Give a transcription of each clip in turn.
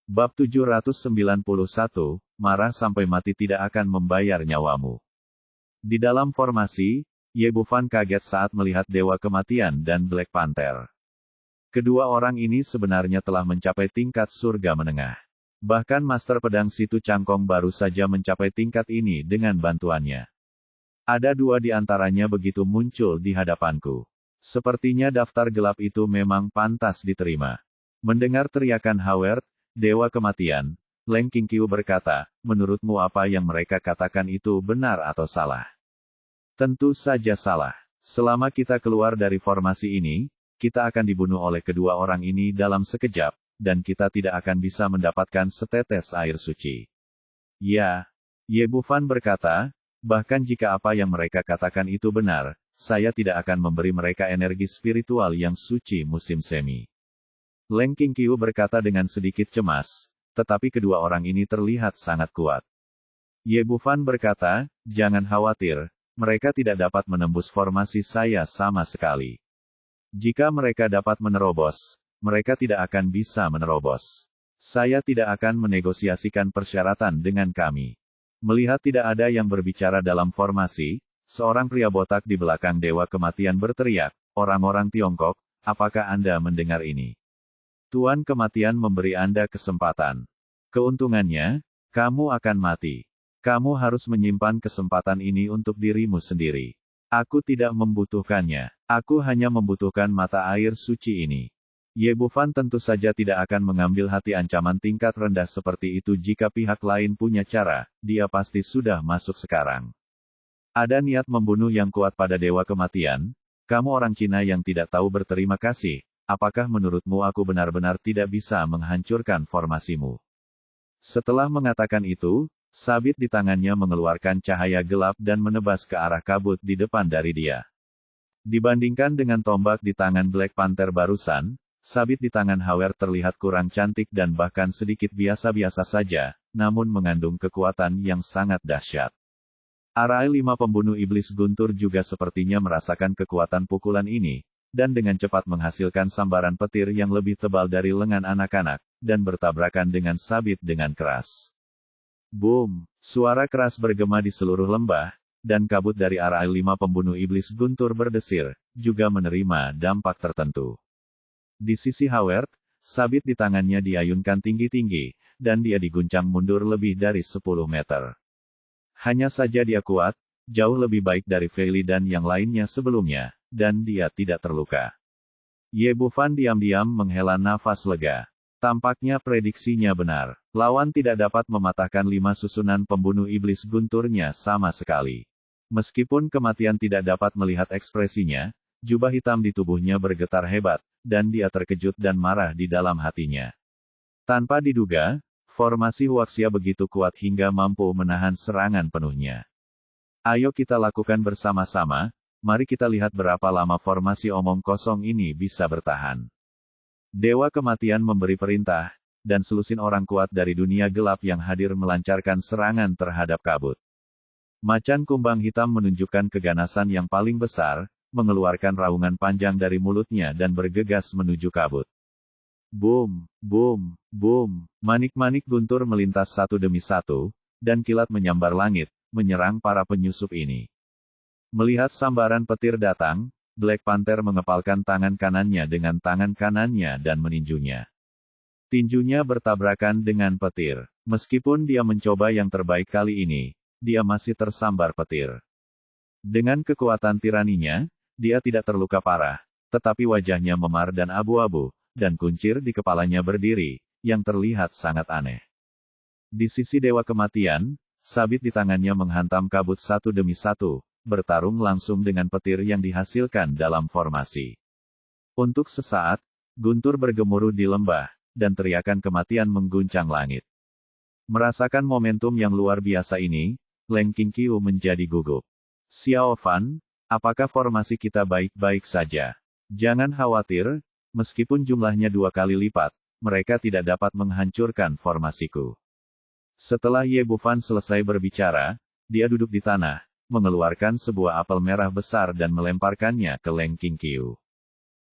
Bab 791, marah sampai mati tidak akan membayar nyawamu. Di dalam formasi, Ye Bufan kaget saat melihat Dewa Kematian dan Black Panther. Kedua orang ini sebenarnya telah mencapai tingkat surga menengah. Bahkan Master Pedang Situ Cangkong baru saja mencapai tingkat ini dengan bantuannya. Ada dua di antaranya begitu muncul di hadapanku. Sepertinya daftar gelap itu memang pantas diterima. Mendengar teriakan Howard, Dewa Kematian, Leng Qingqiu berkata, menurutmu apa yang mereka katakan itu benar atau salah? Tentu saja salah. Selama kita keluar dari formasi ini, kita akan dibunuh oleh kedua orang ini dalam sekejap, dan kita tidak akan bisa mendapatkan setetes air suci. Ya, Ye Bufan berkata, bahkan jika apa yang mereka katakan itu benar, saya tidak akan memberi mereka energi spiritual yang suci musim semi. Leng Qingqiu berkata dengan sedikit cemas, tetapi kedua orang ini terlihat sangat kuat. Ye Bufan berkata, jangan khawatir, mereka tidak dapat menembus formasi saya sama sekali. Jika mereka dapat menerobos, mereka tidak akan bisa menerobos. Saya tidak akan menegosiasikan persyaratan dengan kami. Melihat tidak ada yang berbicara dalam formasi, seorang pria botak di belakang Dewa Kematian berteriak, orang-orang Tiongkok, apakah Anda mendengar ini? Tuan Kematian memberi Anda kesempatan. Keuntungannya, kamu akan mati. Kamu harus menyimpan kesempatan ini untuk dirimu sendiri. Aku tidak membutuhkannya. Aku hanya membutuhkan mata air suci ini. Ye Bufan tentu saja tidak akan mengambil hati ancaman tingkat rendah seperti itu jika pihak lain punya cara, dia pasti sudah masuk sekarang. Ada niat membunuh yang kuat pada Dewa Kematian, kamu orang Cina yang tidak tahu berterima kasih. Apakah menurutmu aku benar-benar tidak bisa menghancurkan formasimu? Setelah mengatakan itu, sabit di tangannya mengeluarkan cahaya gelap dan menebas ke arah kabut di depan dari dia. Dibandingkan dengan tombak di tangan Black Panther barusan, sabit di tangan Howard terlihat kurang cantik dan bahkan sedikit biasa-biasa saja, namun mengandung kekuatan yang sangat dahsyat. Arai 5 pembunuh iblis guntur juga sepertinya merasakan kekuatan pukulan ini, dan dengan cepat menghasilkan sambaran petir yang lebih tebal dari lengan anak-anak, dan bertabrakan dengan sabit dengan keras. Boom! Suara keras bergema di seluruh lembah, dan kabut dari Arai 5 pembunuh iblis guntur berdesir, juga menerima dampak tertentu. Di sisi Howard, sabit di tangannya diayunkan tinggi-tinggi, dan dia diguncang mundur lebih dari 10 meter. Hanya saja dia kuat, jauh lebih baik dari Fei Li dan yang lainnya sebelumnya, dan dia tidak terluka. Ye Bufan diam-diam menghela nafas lega. Tampaknya prediksinya benar. Lawan tidak dapat mematahkan 5 susunan pembunuh iblis gunturnya sama sekali. Meskipun kematian tidak dapat melihat ekspresinya, jubah hitam di tubuhnya bergetar hebat, dan dia terkejut dan marah di dalam hatinya. Tanpa diduga, formasi Huaxia begitu kuat hingga mampu menahan serangan penuhnya. Ayo kita lakukan bersama-sama. Mari kita lihat berapa lama formasi omong kosong ini bisa bertahan. Dewa Kematian memberi perintah, dan selusin orang kuat dari dunia gelap yang hadir melancarkan serangan terhadap kabut. Macan kumbang hitam menunjukkan keganasan yang paling besar, mengeluarkan raungan panjang dari mulutnya dan bergegas menuju kabut. Boom, boom, boom, manik-manik guntur melintas satu demi satu, dan kilat menyambar langit, menyerang para penyusup ini. Melihat sambaran petir datang, Black Panther mengepalkan tangan kanannya dengan tangan kanannya dan meninjunya. Tinjunya bertabrakan dengan petir. Meskipun dia mencoba yang terbaik kali ini, dia masih tersambar petir. Dengan kekuatan tiraninya, dia tidak terluka parah, tetapi wajahnya memar dan abu-abu, dan kuncir di kepalanya berdiri, yang terlihat sangat aneh. Di sisi Dewa Kematian, sabit di tangannya menghantam kabut satu demi satu, bertarung langsung dengan petir yang dihasilkan dalam formasi. Untuk sesaat, guntur bergemuruh di lembah, dan teriakan kematian mengguncang langit. Merasakan momentum yang luar biasa ini, Leng Qingqiu menjadi gugup. Xiao Fan, apakah formasi kita baik-baik saja? Jangan khawatir, meskipun jumlahnya 2 kali lipat, mereka tidak dapat menghancurkan formasiku. Setelah Ye Bufan selesai berbicara, dia duduk di tanah, mengeluarkan sebuah apel merah besar dan melemparkannya ke Leng Qingqiu.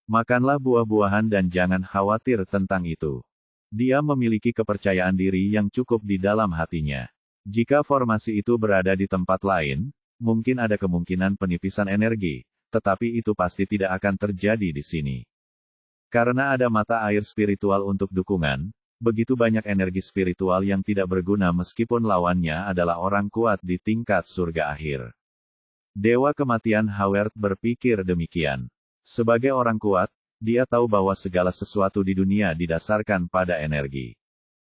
Makanlah buah-buahan dan jangan khawatir tentang itu. Dia memiliki kepercayaan diri yang cukup di dalam hatinya. Jika formasi itu berada di tempat lain, mungkin ada kemungkinan penipisan energi, tetapi itu pasti tidak akan terjadi di sini. Karena ada mata air spiritual untuk dukungan, begitu banyak energi spiritual yang tidak berguna meskipun lawannya adalah orang kuat di tingkat surga akhir. Dewa Kematian Howard berpikir demikian. Sebagai orang kuat, dia tahu bahwa segala sesuatu di dunia didasarkan pada energi.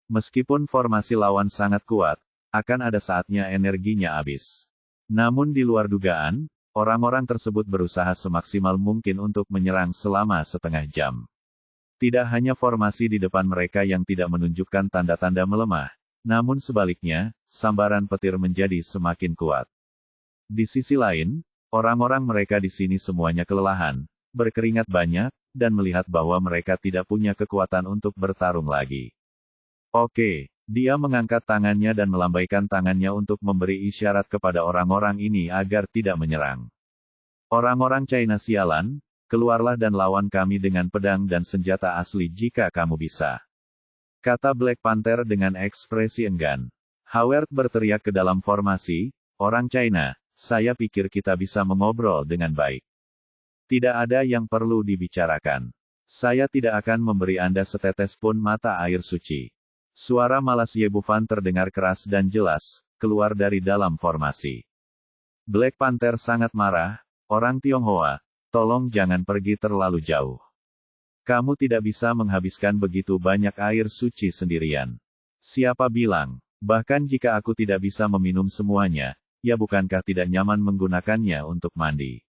Meskipun formasi lawan sangat kuat, akan ada saatnya energinya habis. Namun di luar dugaan, orang-orang tersebut berusaha semaksimal mungkin untuk menyerang selama setengah jam. Tidak hanya formasi di depan mereka yang tidak menunjukkan tanda-tanda melemah, namun sebaliknya, sambaran petir menjadi semakin kuat. Di sisi lain, orang-orang mereka di sini semuanya kelelahan, berkeringat banyak, dan melihat bahwa mereka tidak punya kekuatan untuk bertarung lagi. Oke, dia mengangkat tangannya dan melambaikan tangannya untuk memberi isyarat kepada orang-orang ini agar tidak menyerang. Orang-orang China sialan, keluarlah dan lawan kami dengan pedang dan senjata asli jika kamu bisa. Kata Black Panther dengan ekspresi enggan. Howard berteriak ke dalam formasi, orang China, saya pikir kita bisa mengobrol dengan baik. Tidak ada yang perlu dibicarakan. Saya tidak akan memberi Anda setetes pun mata air suci. Suara malas Ye Bufan terdengar keras dan jelas, keluar dari dalam formasi. Black Panther sangat marah, orang Tionghoa, tolong jangan pergi terlalu jauh. Kamu tidak bisa menghabiskan begitu banyak air suci sendirian. Siapa bilang, bahkan jika aku tidak bisa meminum semuanya, ya bukankah tidak nyaman menggunakannya untuk mandi?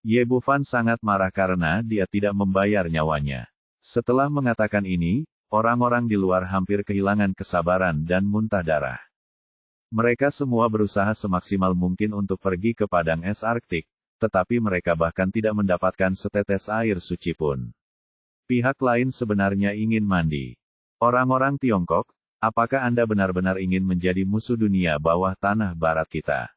Ye Bufan sangat marah karena dia tidak membayar nyawanya. Setelah mengatakan ini, orang-orang di luar hampir kehilangan kesabaran dan muntah darah. Mereka semua berusaha semaksimal mungkin untuk pergi ke padang es Arktik, tetapi mereka bahkan tidak mendapatkan setetes air suci pun. Pihak lain sebenarnya ingin mandi. Orang-orang Tiongkok, apakah Anda benar-benar ingin menjadi musuh dunia bawah tanah barat kita?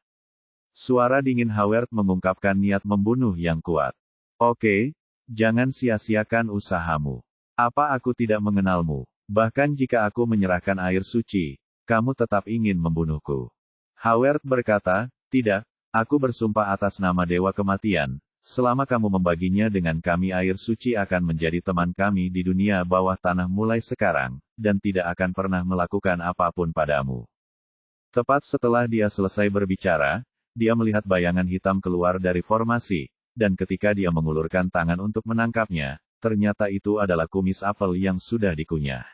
Suara dingin Howard mengungkapkan niat membunuh yang kuat. Oke, jangan sia-siakan usahamu. Apa aku tidak mengenalmu? Bahkan jika aku menyerahkan air suci, kamu tetap ingin membunuhku. Howard berkata, tidak, aku bersumpah atas nama Dewa Kematian, selama kamu membaginya dengan kami air suci akan menjadi teman kami di dunia bawah tanah mulai sekarang, dan tidak akan pernah melakukan apapun padamu. Tepat setelah dia selesai berbicara, dia melihat bayangan hitam keluar dari formasi, dan ketika dia mengulurkan tangan untuk menangkapnya, ternyata itu adalah kumis apel yang sudah dikunyah.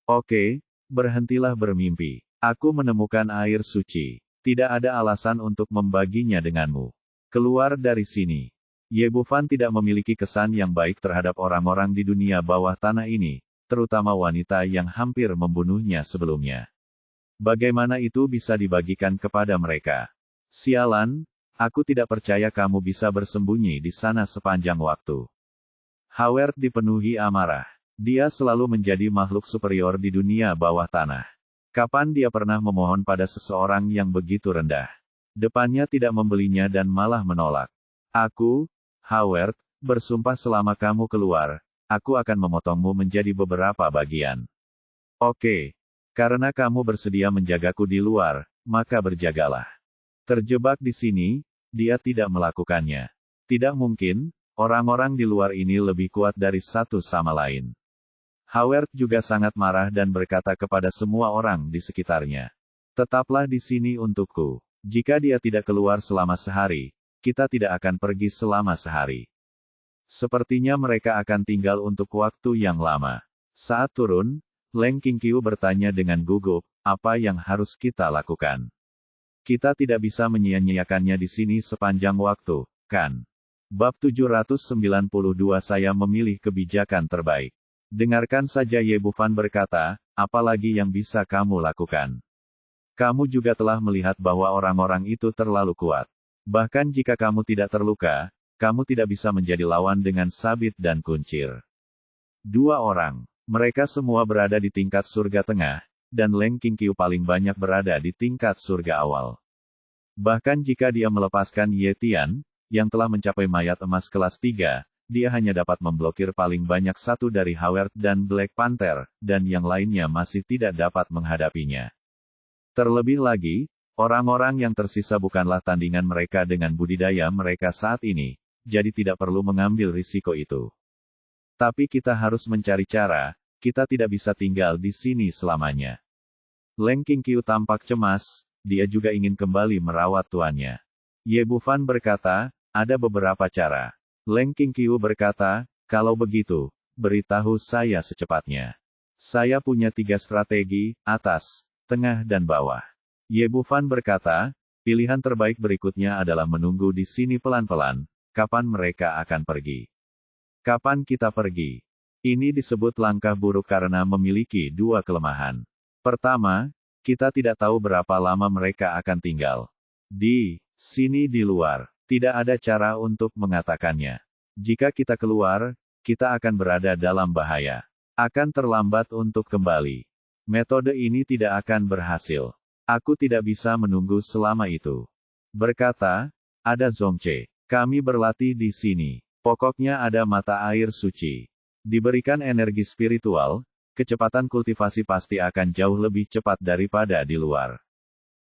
Oke, berhentilah bermimpi. Aku menemukan air suci. Tidak ada alasan untuk membaginya denganmu. Keluar dari sini. Ye Bufan tidak memiliki kesan yang baik terhadap orang-orang di dunia bawah tanah ini, terutama wanita yang hampir membunuhnya sebelumnya. Bagaimana itu bisa dibagikan kepada mereka? Sialan, aku tidak percaya kamu bisa bersembunyi di sana sepanjang waktu. Howard dipenuhi amarah. Dia selalu menjadi makhluk superior di dunia bawah tanah. Kapan dia pernah memohon pada seseorang yang begitu rendah? Depannya tidak membelinya dan malah menolak. Aku, Howard, bersumpah selama kamu keluar, aku akan memotongmu menjadi beberapa bagian. Oke. Karena kamu bersedia menjagaku di luar, maka berjagalah. Terjebak di sini, dia tidak melakukannya. Tidak mungkin. Orang-orang di luar ini lebih kuat dari satu sama lain. Howard juga sangat marah dan berkata kepada semua orang di sekitarnya. Tetaplah di sini untukku. Jika dia tidak keluar selama sehari, kita tidak akan pergi selama sehari. Sepertinya mereka akan tinggal untuk waktu yang lama. Saat turun, Leng Qingqiu bertanya dengan gugup, apa yang harus kita lakukan? Kita tidak bisa menyia-nyiakannya di sini sepanjang waktu, kan? Bab 792 Saya memilih kebijakan terbaik. Dengarkan saja Ye Bufan berkata, apalagi yang bisa kamu lakukan? Kamu juga telah melihat bahwa orang-orang itu terlalu kuat. Bahkan jika kamu tidak terluka, kamu tidak bisa menjadi lawan dengan sabit dan kuncir. Dua orang. Mereka semua berada di tingkat surga tengah, dan Leng Qingqiu paling banyak berada di tingkat surga awal. Bahkan jika dia melepaskan Ye Tian, yang telah mencapai mayat emas kelas 3, dia hanya dapat memblokir paling banyak satu dari Howard dan Black Panther, dan yang lainnya masih tidak dapat menghadapinya. Terlebih lagi, orang-orang yang tersisa bukanlah tandingan mereka dengan budidaya mereka saat ini, jadi tidak perlu mengambil risiko itu. Tapi kita harus mencari cara, kita tidak bisa tinggal di sini selamanya. Leng Qingqiu tampak cemas, dia juga ingin kembali merawat tuannya. Ye Bufan berkata, ada beberapa cara. Leng Qingqiu berkata, kalau begitu, beritahu saya secepatnya. Saya punya 3 strategi, atas, tengah dan bawah. Ye Bufan berkata, pilihan terbaik berikutnya adalah menunggu di sini pelan-pelan. Kapan mereka akan pergi? Kapan kita pergi? Ini disebut langkah buruk karena memiliki 2 kelemahan. Pertama, kita tidak tahu berapa lama mereka akan tinggal. Di sini di luar, tidak ada cara untuk mengatakannya. Jika kita keluar, kita akan berada dalam bahaya. Akan terlambat untuk kembali. Metode ini tidak akan berhasil. Aku tidak bisa menunggu selama itu. Berkata, ada Zongce. Kami berlatih di sini. Pokoknya ada mata air suci. Diberikan energi spiritual, kecepatan kultivasi pasti akan jauh lebih cepat daripada di luar.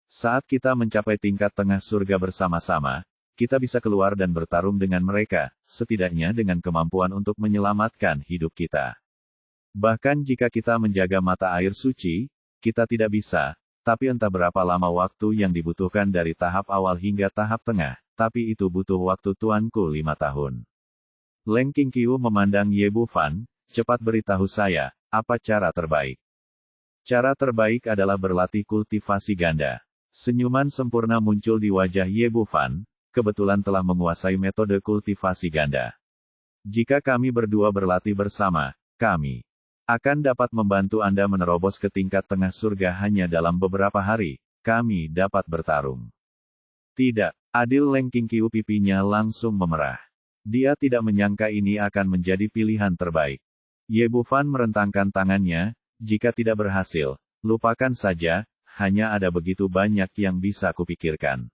Saat kita mencapai tingkat tengah surga bersama-sama, kita bisa keluar dan bertarung dengan mereka, setidaknya dengan kemampuan untuk menyelamatkan hidup kita. Bahkan jika kita menjaga mata air suci, kita tidak bisa, tapi entah berapa lama waktu yang dibutuhkan dari tahap awal hingga tahap tengah. Tapi itu butuh waktu tuanku 5 tahun. Leng Qingqiu memandang Ye Bufan, cepat beritahu saya, apa cara terbaik? Cara terbaik adalah berlatih kultivasi ganda. Senyuman sempurna muncul di wajah Ye Bufan, kebetulan telah menguasai metode kultivasi ganda. Jika kami berdua berlatih bersama, kami akan dapat membantu Anda menerobos ke tingkat tengah surga hanya dalam beberapa hari, kami dapat bertarung. Tidak. Adil Leng Qingqiu pipinya langsung memerah. Dia tidak menyangka ini akan menjadi pilihan terbaik. Ye Bufan merentangkan tangannya, jika tidak berhasil, lupakan saja, hanya ada begitu banyak yang bisa kupikirkan.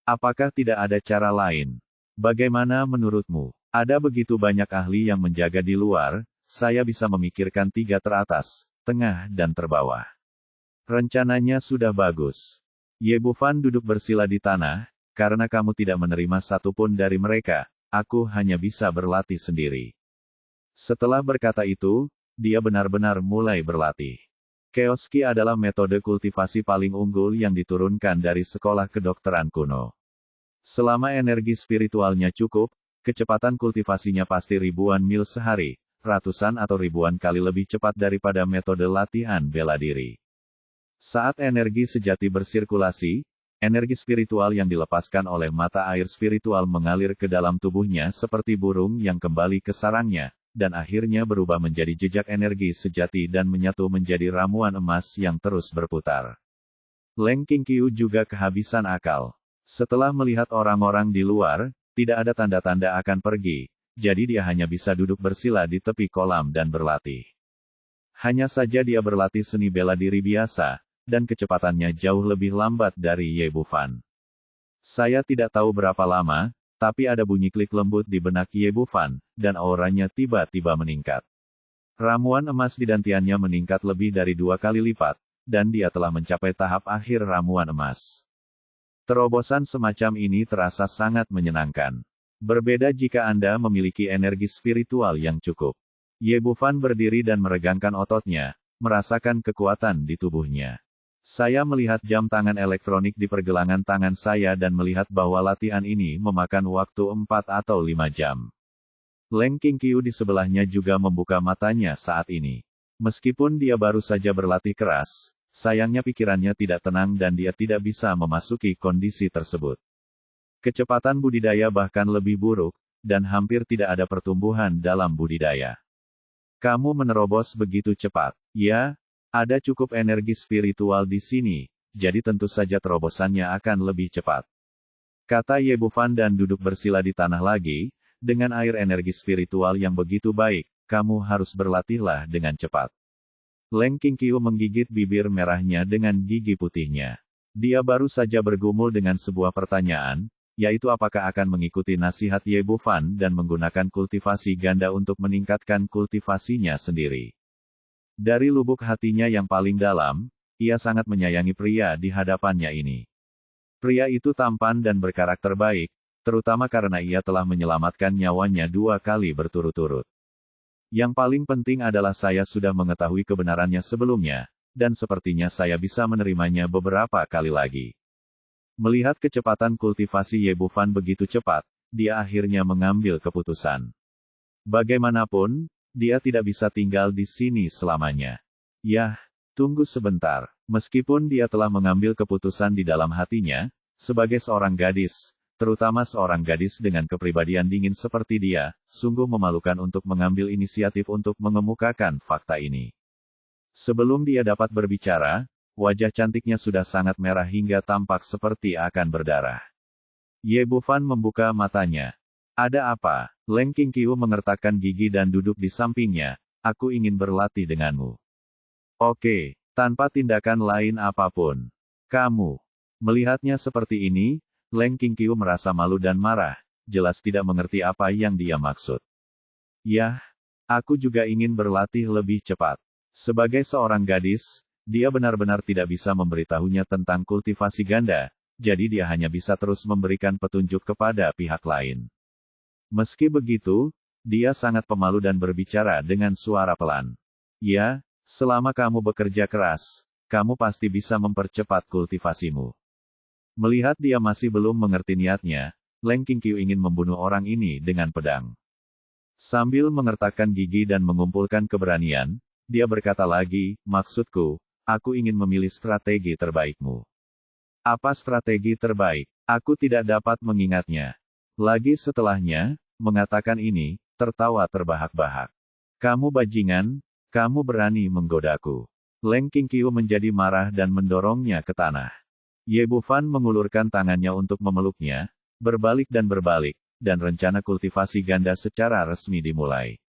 Apakah tidak ada cara lain? Bagaimana menurutmu? Ada begitu banyak ahli yang menjaga di luar, saya bisa memikirkan 3 teratas, tengah dan terbawah. Rencananya sudah bagus. Ye Bufan duduk bersila di tanah, karena kamu tidak menerima satupun dari mereka, aku hanya bisa berlatih sendiri. Setelah berkata itu, dia benar-benar mulai berlatih. Chaos Ki adalah metode kultivasi paling unggul yang diturunkan dari sekolah kedokteran kuno. Selama energi spiritualnya cukup, kecepatan kultivasinya pasti ribuan mil sehari, ratusan atau ribuan kali lebih cepat daripada metode latihan bela diri. Saat energi sejati bersirkulasi, energi spiritual yang dilepaskan oleh mata air spiritual mengalir ke dalam tubuhnya seperti burung yang kembali ke sarangnya, dan akhirnya berubah menjadi jejak energi sejati dan menyatu menjadi ramuan emas yang terus berputar. Leng Qingqiu juga kehabisan akal. Setelah melihat orang-orang di luar, tidak ada tanda-tanda akan pergi, jadi dia hanya bisa duduk bersila di tepi kolam dan berlatih. Hanya saja dia berlatih seni bela diri biasa, dan kecepatannya jauh lebih lambat dari Ye Bufan. Saya tidak tahu berapa lama, tapi ada bunyi klik lembut di benak Ye Bufan, dan auranya tiba-tiba meningkat. Ramuan emas di dantiannya meningkat lebih dari 2 kali lipat, dan dia telah mencapai tahap akhir ramuan emas. Terobosan semacam ini terasa sangat menyenangkan. Berbeda jika Anda memiliki energi spiritual yang cukup. Ye Bufan berdiri dan meregangkan ototnya, merasakan kekuatan di tubuhnya. Saya melihat jam tangan elektronik di pergelangan tangan saya dan melihat bahwa latihan ini memakan waktu 4 atau 5 jam. Leng Qingqiu di sebelahnya juga membuka matanya saat ini. Meskipun dia baru saja berlatih keras, sayangnya pikirannya tidak tenang dan dia tidak bisa memasuki kondisi tersebut. Kecepatan budidaya bahkan lebih buruk, dan hampir tidak ada pertumbuhan dalam budidaya. Kamu menerobos begitu cepat. Ya, ada cukup energi spiritual di sini, jadi tentu saja terobosannya akan lebih cepat. Kata Ye Bufan dan duduk bersila di tanah lagi, dengan air energi spiritual yang begitu baik, kamu harus berlatihlah dengan cepat. Leng Qingqiu menggigit bibir merahnya dengan gigi putihnya. Dia baru saja bergumul dengan sebuah pertanyaan, yaitu apakah akan mengikuti nasihat Ye Bufan dan menggunakan kultivasi ganda untuk meningkatkan kultivasinya sendiri. Dari lubuk hatinya yang paling dalam, ia sangat menyayangi pria di hadapannya ini. Pria itu tampan dan berkarakter baik, terutama karena ia telah menyelamatkan nyawanya 2 kali berturut-turut. Yang paling penting adalah saya sudah mengetahui kebenarannya sebelumnya, dan sepertinya saya bisa menerimanya beberapa kali lagi. Melihat kecepatan kultivasi Ye Bufan begitu cepat, dia akhirnya mengambil keputusan. Bagaimanapun, dia tidak bisa tinggal di sini selamanya. Yah, tunggu sebentar. Meskipun dia telah mengambil keputusan di dalam hatinya, sebagai seorang gadis, terutama seorang gadis dengan kepribadian dingin seperti dia, sungguh memalukan untuk mengambil inisiatif untuk mengemukakan fakta ini. Sebelum dia dapat berbicara, wajah cantiknya sudah sangat merah hingga tampak seperti akan berdarah. Ye Bufan membuka matanya. Ada apa? Leng Qingqiu mengertakkan gigi dan duduk di sampingnya. Aku ingin berlatih denganmu. Oke. Tanpa tindakan lain apapun. Kamu. Melihatnya seperti ini, Leng Qingqiu merasa malu dan marah, jelas tidak mengerti apa yang dia maksud. Yah, aku juga ingin berlatih lebih cepat. Sebagai seorang gadis, dia benar-benar tidak bisa memberitahunya tentang kultivasi ganda, jadi dia hanya bisa terus memberikan petunjuk kepada pihak lain. Meski begitu, dia sangat pemalu dan berbicara dengan suara pelan. Ya, selama kamu bekerja keras, kamu pasti bisa mempercepat kultivasimu. Melihat dia masih belum mengerti niatnya, Leng Qingqiu ingin membunuh orang ini dengan pedang. Sambil mengertakkan gigi dan mengumpulkan keberanian, dia berkata lagi, maksudku, aku ingin memilih strategi terbaikmu. Apa strategi terbaik? Aku tidak dapat mengingatnya. Lagi setelahnya, mengatakan ini, tertawa terbahak-bahak. Kamu bajingan, kamu berani menggodaku. Leng Qingqiu menjadi marah dan mendorongnya ke tanah. Ye Bufan mengulurkan tangannya untuk memeluknya, berbalik, dan rencana kultivasi ganda secara resmi dimulai.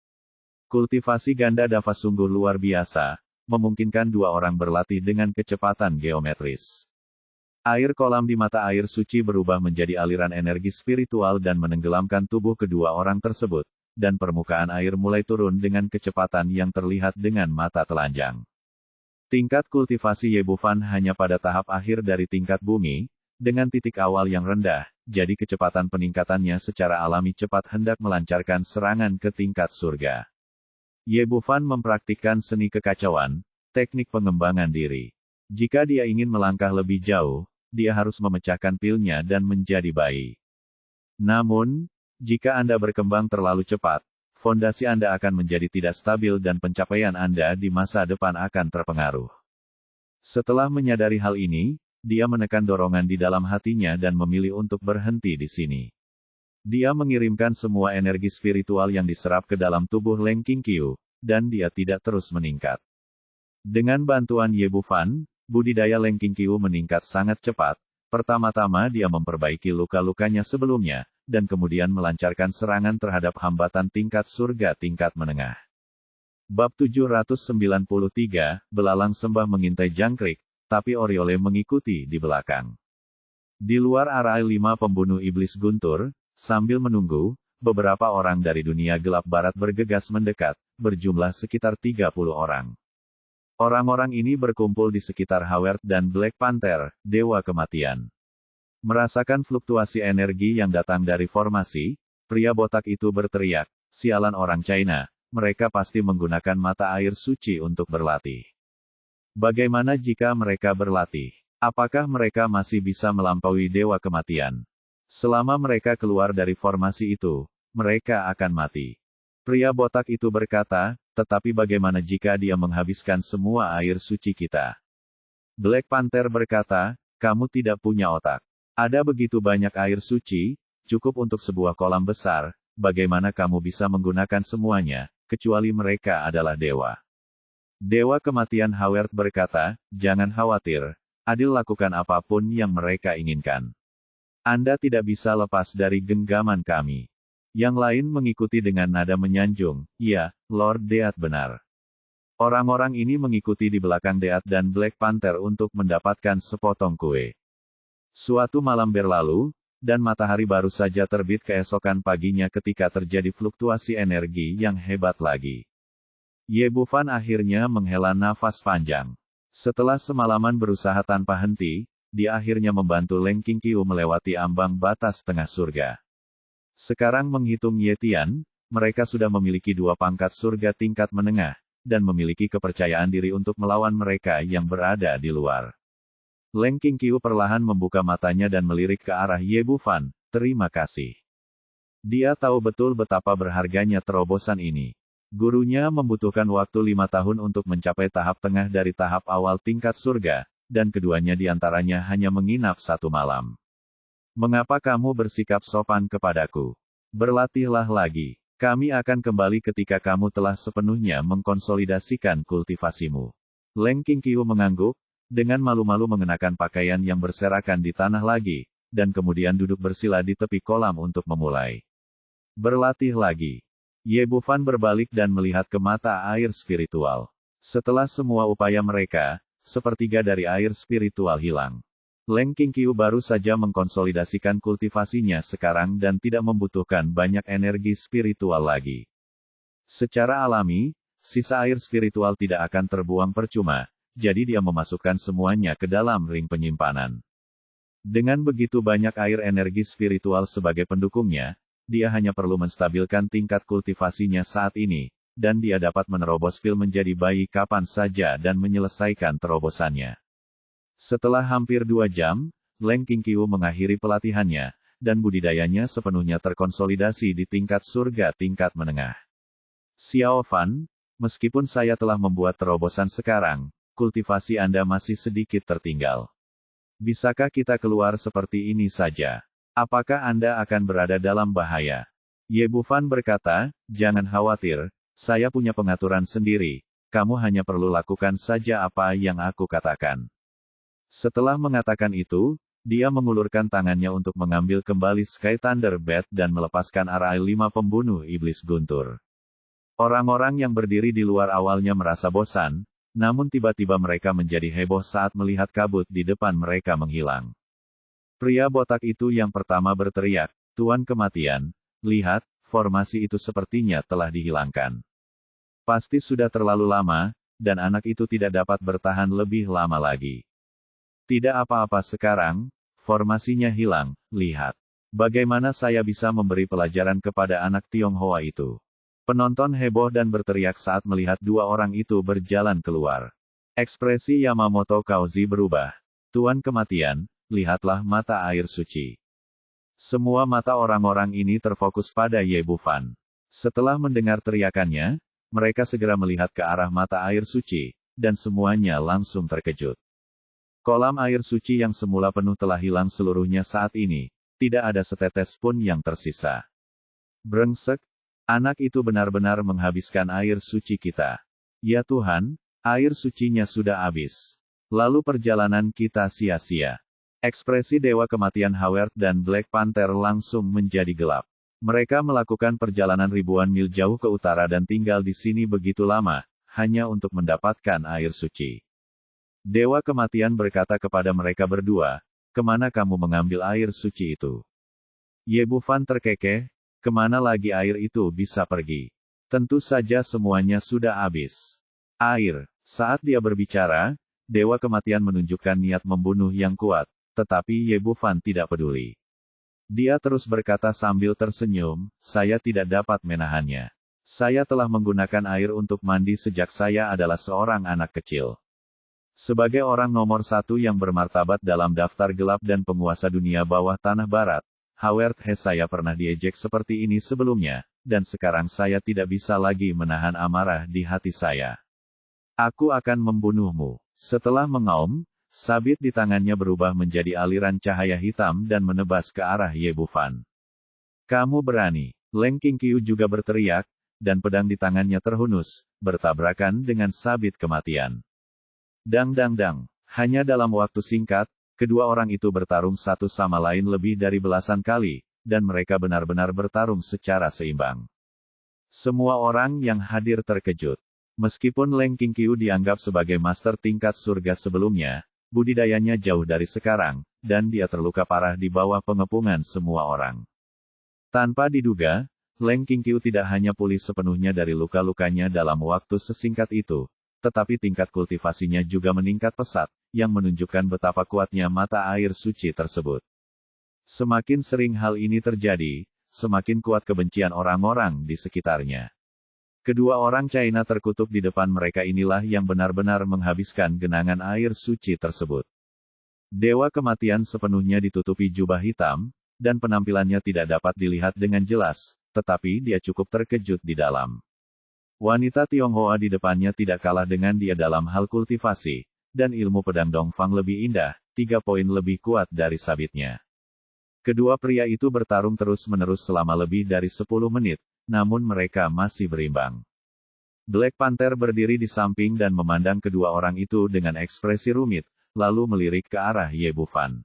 Kultivasi ganda Dava sungguh luar biasa, memungkinkan 2 orang berlatih dengan kecepatan geometris. Air kolam di mata air suci berubah menjadi aliran energi spiritual dan menenggelamkan tubuh kedua orang tersebut, dan permukaan air mulai turun dengan kecepatan yang terlihat dengan mata telanjang. Tingkat kultivasi Ye Bufan hanya pada tahap akhir dari tingkat bumi, dengan titik awal yang rendah, jadi kecepatan peningkatannya secara alami cepat hendak melancarkan serangan ke tingkat surga. Ye Bufan mempraktikkan seni kekacauan, teknik pengembangan diri. Jika dia ingin melangkah lebih jauh, dia harus memecahkan pilnya dan menjadi bayi. Namun, jika Anda berkembang terlalu cepat, fondasi Anda akan menjadi tidak stabil dan pencapaian Anda di masa depan akan terpengaruh. Setelah menyadari hal ini, dia menekan dorongan di dalam hatinya dan memilih untuk berhenti di sini. Dia mengirimkan semua energi spiritual yang diserap ke dalam tubuh Leng Qingqiu, dan dia tidak terus meningkat. Dengan bantuan Ye Bufan, budidaya Leng Qingqiu meningkat sangat cepat. Pertama-tama dia memperbaiki luka-lukanya sebelumnya, dan kemudian melancarkan serangan terhadap hambatan tingkat surga tingkat menengah. Bab 793, Belalang Sembah mengintai jangkrik, tapi Oriole mengikuti di belakang. Di luar area 5 pembunuh iblis guntur, sambil menunggu, beberapa orang dari dunia gelap barat bergegas mendekat, berjumlah sekitar 30 orang. Orang-orang ini berkumpul di sekitar Howard dan Black Panther, Dewa Kematian. Merasakan fluktuasi energi yang datang dari formasi, pria botak itu berteriak, sialan orang China, mereka pasti menggunakan mata air suci untuk berlatih. Bagaimana jika mereka berlatih? Apakah mereka masih bisa melampaui Dewa Kematian? Selama mereka keluar dari formasi itu, mereka akan mati. Pria botak itu berkata, tetapi bagaimana jika dia menghabiskan semua air suci kita? Black Panther berkata, kamu tidak punya otak. Ada begitu banyak air suci, cukup untuk sebuah kolam besar, bagaimana kamu bisa menggunakan semuanya, kecuali mereka adalah dewa. Dewa Kematian Howard berkata, jangan khawatir, Adil lakukan apapun yang mereka inginkan. Anda tidak bisa lepas dari genggaman kami. Yang lain mengikuti dengan nada menyanjung, ya, Lord Death benar. Orang-orang ini mengikuti di belakang Death dan Black Panther untuk mendapatkan sepotong kue. Suatu malam berlalu, dan matahari baru saja terbit keesokan paginya ketika terjadi fluktuasi energi yang hebat lagi. Ye Bufan akhirnya menghela nafas panjang. Setelah semalaman berusaha tanpa henti, dia akhirnya membantu Leng Qingqiu melewati ambang batas tengah surga. Sekarang menghitung Ye Tian, mereka sudah memiliki 2 pangkat surga tingkat menengah, dan memiliki kepercayaan diri untuk melawan mereka yang berada di luar. Leng Qingqiu perlahan membuka matanya dan melirik ke arah Ye Bufan. Terima kasih. Dia tahu betul betapa berharganya terobosan ini. Gurunya membutuhkan waktu 5 tahun untuk mencapai tahap tengah dari tahap awal tingkat surga, dan keduanya diantaranya hanya menginap 1 malam. Mengapa kamu bersikap sopan kepadaku? Berlatihlah lagi. Kami akan kembali ketika kamu telah sepenuhnya mengkonsolidasikan kultivasimu. Leng Qingqiu mengangguk, dengan malu-malu mengenakan pakaian yang berserakan di tanah lagi, dan kemudian duduk bersila di tepi kolam untuk memulai. Berlatih lagi. Ye Bufan berbalik dan melihat ke mata air spiritual. Setelah semua upaya mereka, sepertiga dari air spiritual hilang. Leng Qingqiu baru saja mengkonsolidasikan kultivasinya sekarang dan tidak membutuhkan banyak energi spiritual lagi. Secara alami, sisa air spiritual tidak akan terbuang percuma, jadi dia memasukkan semuanya ke dalam ring penyimpanan. Dengan begitu banyak air energi spiritual sebagai pendukungnya, dia hanya perlu menstabilkan tingkat kultivasinya saat ini, dan dia dapat menerobos pil menjadi bayi kapan saja dan menyelesaikan terobosannya. Setelah hampir 2 jam, Leng Qingqiu mengakhiri pelatihannya, dan budidayanya sepenuhnya terkonsolidasi di tingkat surga tingkat menengah. Xiao Fan, meskipun saya telah membuat terobosan sekarang, kultivasi Anda masih sedikit tertinggal. Bisakah kita keluar seperti ini saja? Apakah Anda akan berada dalam bahaya? Ye Bufan berkata, jangan khawatir, saya punya pengaturan sendiri, kamu hanya perlu lakukan saja apa yang aku katakan. Setelah mengatakan itu, dia mengulurkan tangannya untuk mengambil kembali Sky Thunder Bat dan melepaskan arai 5 pembunuh iblis guntur. Orang-orang yang berdiri di luar awalnya merasa bosan, namun tiba-tiba mereka menjadi heboh saat melihat kabut di depan mereka menghilang. Pria botak itu yang pertama berteriak, Tuan Kematian, lihat, formasi itu sepertinya telah dihilangkan. Pasti sudah terlalu lama, dan anak itu tidak dapat bertahan lebih lama lagi. Tidak apa-apa sekarang, formasinya hilang, lihat. Bagaimana saya bisa memberi pelajaran kepada anak Tionghoa itu? Penonton heboh dan berteriak saat melihat 2 orang itu berjalan keluar. Ekspresi Yamamoto Kaozi berubah. Tuan Kematian, lihatlah mata air suci. Semua mata orang-orang ini terfokus pada Ye Bufan. Setelah mendengar teriakannya, mereka segera melihat ke arah mata air suci, dan semuanya langsung terkejut. Kolam air suci yang semula penuh telah hilang seluruhnya saat ini, tidak ada setetes pun yang tersisa. Brengsek, anak itu benar-benar menghabiskan air suci kita. Ya Tuhan, air sucinya sudah habis. Lalu perjalanan kita sia-sia. Ekspresi Dewa Kematian Howard dan Black Panther langsung menjadi gelap. Mereka melakukan perjalanan ribuan mil jauh ke utara dan tinggal di sini begitu lama, hanya untuk mendapatkan air suci. Dewa Kematian berkata kepada mereka berdua, kemana kamu mengambil air suci itu? Ye Bufan terkekeh, kemana lagi air itu bisa pergi? Tentu saja semuanya sudah habis. Air. Saat dia berbicara, Dewa Kematian menunjukkan niat membunuh yang kuat. Tetapi Ye Bufan tidak peduli. Dia terus berkata sambil tersenyum, saya tidak dapat menahannya. Saya telah menggunakan air untuk mandi sejak saya adalah seorang anak kecil. Sebagai orang nomor 1 yang bermartabat dalam daftar gelap dan penguasa dunia bawah tanah barat, Howard Hess saya pernah diejek seperti ini sebelumnya, dan sekarang saya tidak bisa lagi menahan amarah di hati saya. Aku akan membunuhmu. Setelah mengaum, sabit di tangannya berubah menjadi aliran cahaya hitam dan menebas ke arah Ye Bufan. Kamu berani. Leng Qingqiu juga berteriak, dan pedang di tangannya terhunus, bertabrakan dengan sabit kematian. Dang dang dang. Hanya dalam waktu singkat, kedua orang itu bertarung satu sama lain lebih dari belasan kali, dan mereka benar-benar bertarung secara seimbang. Semua orang yang hadir terkejut. Meskipun Leng Qingqiu dianggap sebagai master tingkat surga sebelumnya, budidayanya jauh dari sekarang, dan dia terluka parah di bawah pengepungan semua orang. Tanpa diduga, Leng Qingqiu tidak hanya pulih sepenuhnya dari luka-lukanya dalam waktu sesingkat itu, tetapi tingkat kultivasinya juga meningkat pesat, yang menunjukkan betapa kuatnya mata air suci tersebut. Semakin sering hal ini terjadi, semakin kuat kebencian orang-orang di sekitarnya. Kedua orang China terkutuk di depan mereka inilah yang benar-benar menghabiskan genangan air suci tersebut. Dewa kematian sepenuhnya ditutupi jubah hitam, dan penampilannya tidak dapat dilihat dengan jelas, tetapi dia cukup terkejut di dalam. Wanita Tionghoa di depannya tidak kalah dengan dia dalam hal kultivasi, dan ilmu pedang Dongfang lebih indah, 3 poin lebih kuat dari sabitnya. Kedua pria itu bertarung terus-menerus selama lebih dari 10 menit, namun mereka masih berimbang. Black Panther berdiri di samping dan memandang kedua orang itu dengan ekspresi rumit, lalu melirik ke arah Ye Bufan.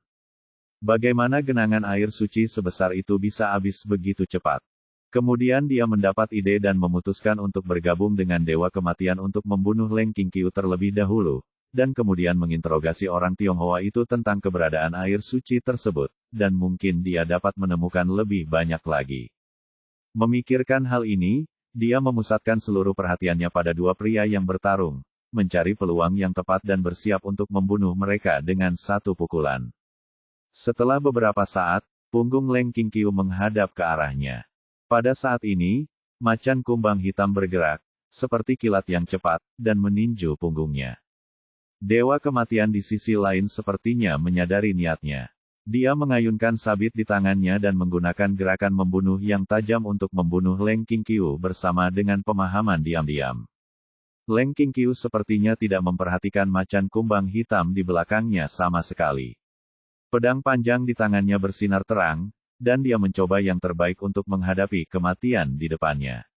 Bagaimana genangan air suci sebesar itu bisa habis begitu cepat? Kemudian dia mendapat ide dan memutuskan untuk bergabung dengan Dewa Kematian untuk membunuh Leng Qingqiu terlebih dahulu, dan kemudian menginterogasi orang Tionghoa itu tentang keberadaan air suci tersebut, dan mungkin dia dapat menemukan lebih banyak lagi. Memikirkan hal ini, dia memusatkan seluruh perhatiannya pada dua pria yang bertarung, mencari peluang yang tepat dan bersiap untuk membunuh mereka dengan satu pukulan. Setelah beberapa saat, punggung Leng Qingqiu menghadap ke arahnya. Pada saat ini, macan kumbang hitam bergerak, seperti kilat yang cepat, dan meninju punggungnya. Dewa kematian di sisi lain sepertinya menyadari niatnya. Dia mengayunkan sabit di tangannya dan menggunakan gerakan membunuh yang tajam untuk membunuh Leng Qingqiu bersama dengan pemahaman diam-diam. Leng Qingqiu sepertinya tidak memperhatikan macan kumbang hitam di belakangnya sama sekali. Pedang panjang di tangannya bersinar terang, dan dia mencoba yang terbaik untuk menghadapi kematian di depannya.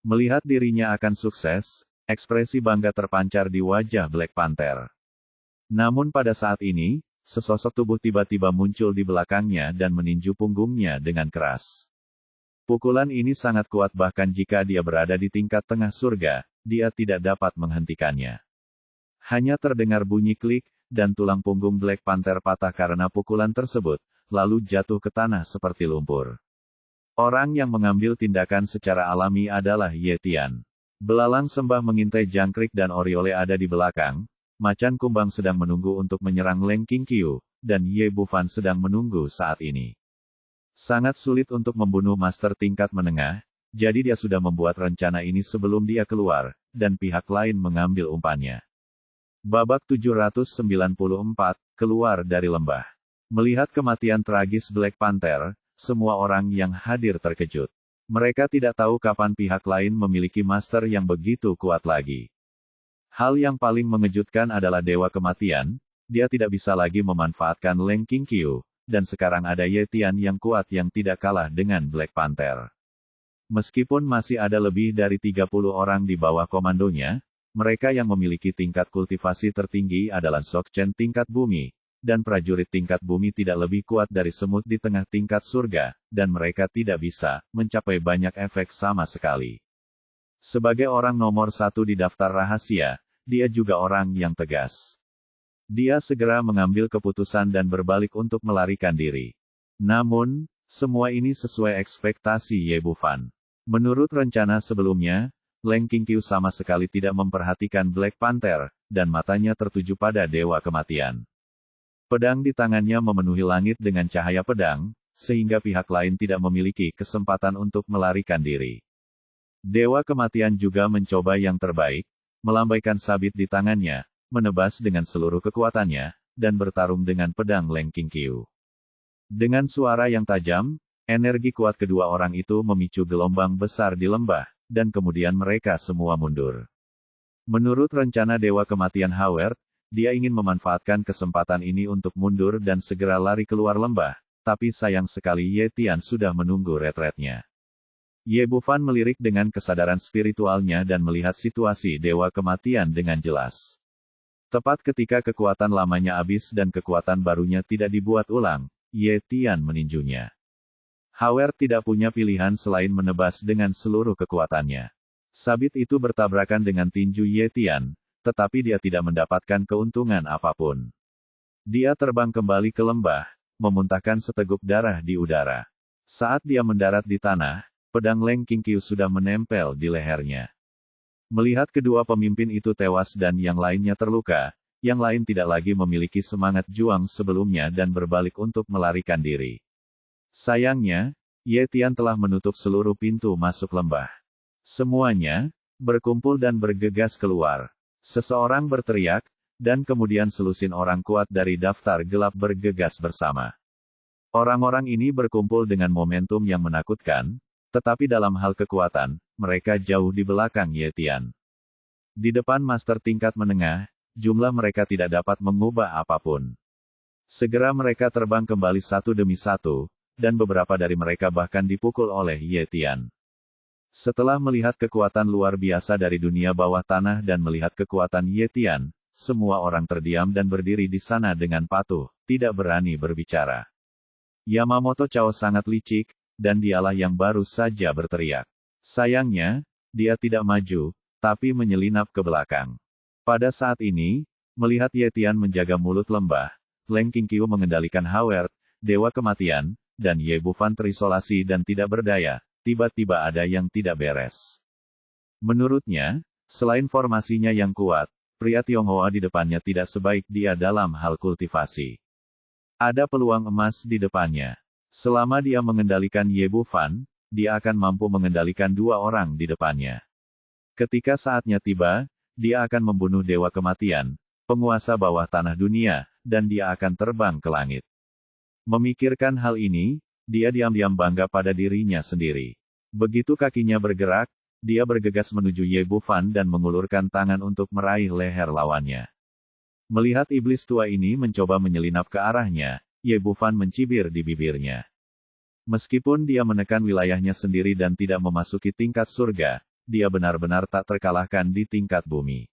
Melihat dirinya akan sukses, ekspresi bangga terpancar di wajah Black Panther. Namun pada saat ini, sesosok tubuh tiba-tiba muncul di belakangnya dan meninju punggungnya dengan keras. Pukulan ini sangat kuat bahkan jika dia berada di tingkat tengah surga, dia tidak dapat menghentikannya. Hanya terdengar bunyi klik, dan tulang punggung Black Panther patah karena pukulan tersebut, lalu jatuh ke tanah seperti lumpur. Orang yang mengambil tindakan secara alami adalah Ye Tian. Belalang sembah mengintai jangkrik dan Oriole ada di belakang. Macan kumbang sedang menunggu untuk menyerang Leng Qingqiu, dan Ye Bufan sedang menunggu saat ini. Sangat sulit untuk membunuh master tingkat menengah, jadi dia sudah membuat rencana ini sebelum dia keluar, dan pihak lain mengambil umpannya. Babak 794, keluar dari lembah. Melihat kematian tragis Black Panther, semua orang yang hadir terkejut. Mereka tidak tahu kapan pihak lain memiliki master yang begitu kuat lagi. Hal yang paling mengejutkan adalah Dewa Kematian, dia tidak bisa lagi memanfaatkan Leng Qingqiu, dan sekarang ada Ye Tian yang kuat yang tidak kalah dengan Black Panther. Meskipun masih ada lebih dari 30 orang di bawah komandonya, mereka yang memiliki tingkat kultivasi tertinggi adalah Zhok Chen tingkat bumi, dan prajurit tingkat bumi tidak lebih kuat dari semut di tengah tingkat surga, dan mereka tidak bisa mencapai banyak efek sama sekali. Sebagai orang nomor 1 di daftar rahasia, dia juga orang yang tegas. Dia segera mengambil keputusan dan berbalik untuk melarikan diri. Namun, semua ini sesuai ekspektasi Ye Bufan. Menurut rencana sebelumnya, Leng Qingqiu sama sekali tidak memperhatikan Black Panther, dan matanya tertuju pada Dewa Kematian. Pedang di tangannya memenuhi langit dengan cahaya pedang, sehingga pihak lain tidak memiliki kesempatan untuk melarikan diri. Dewa Kematian juga mencoba yang terbaik, melambaikan sabit di tangannya, menebas dengan seluruh kekuatannya, dan bertarung dengan pedang Leng Qingqiu. Dengan suara yang tajam, energi kuat kedua orang itu memicu gelombang besar di lembah, dan kemudian mereka semua mundur. Menurut rencana Dewa Kematian Howard, dia ingin memanfaatkan kesempatan ini untuk mundur dan segera lari keluar lembah, tapi sayang sekali Ye Tian sudah menunggu retretnya. Ye Bufan melirik dengan kesadaran spiritualnya dan melihat situasi Dewa Kematian dengan jelas. Tepat ketika kekuatan lamanya habis dan kekuatan barunya tidak dibuat ulang, Ye Tian meninjunya. Howard tidak punya pilihan selain menebas dengan seluruh kekuatannya. Sabit itu bertabrakan dengan tinju Ye Tian, tetapi dia tidak mendapatkan keuntungan apapun. Dia terbang kembali ke lembah, memuntahkan seteguk darah di udara. Saat dia mendarat di tanah, pedang Leng Qingqiu sudah menempel di lehernya. Melihat kedua pemimpin itu tewas dan yang lainnya terluka, yang lain tidak lagi memiliki semangat juang sebelumnya dan berbalik untuk melarikan diri. Sayangnya, Ye Tian telah menutup seluruh pintu masuk lembah. Semuanya berkumpul dan bergegas keluar. Seseorang berteriak, dan kemudian selusin orang kuat dari daftar gelap bergegas bersama. Orang-orang ini berkumpul dengan momentum yang menakutkan, tetapi dalam hal kekuatan, mereka jauh di belakang Ye Tian. Di depan master tingkat menengah, jumlah mereka tidak dapat mengubah apapun. Segera mereka terbang kembali satu demi satu, dan beberapa dari mereka bahkan dipukul oleh Ye Tian. Setelah melihat kekuatan luar biasa dari dunia bawah tanah dan melihat kekuatan Ye Tian, semua orang terdiam dan berdiri di sana dengan patuh, tidak berani berbicara. Yamamoto Chao sangat licik, dan dialah yang baru saja berteriak. Sayangnya, dia tidak maju, tapi menyelinap ke belakang. Pada saat ini, melihat Ye Tian menjaga mulut lembah, Leng Qingqiu mengendalikan Howard, Dewa Kematian, dan Ye Bufan terisolasi dan tidak berdaya, tiba-tiba ada yang tidak beres. Menurutnya, selain formasinya yang kuat, pria Tionghoa di depannya tidak sebaik dia dalam hal kultivasi. Ada peluang emas di depannya. Selama dia mengendalikan Ye Bufan, dia akan mampu mengendalikan dua orang di depannya. Ketika saatnya tiba, dia akan membunuh Dewa Kematian, penguasa bawah tanah dunia, dan dia akan terbang ke langit. Memikirkan hal ini, dia diam-diam bangga pada dirinya sendiri. Begitu kakinya bergerak, dia bergegas menuju Ye Bufan dan mengulurkan tangan untuk meraih leher lawannya. Melihat iblis tua ini mencoba menyelinap ke arahnya, Ye Bufan mencibir di bibirnya. Meskipun dia menekan wilayahnya sendiri dan tidak memasuki tingkat surga, dia benar-benar tak terkalahkan di tingkat bumi.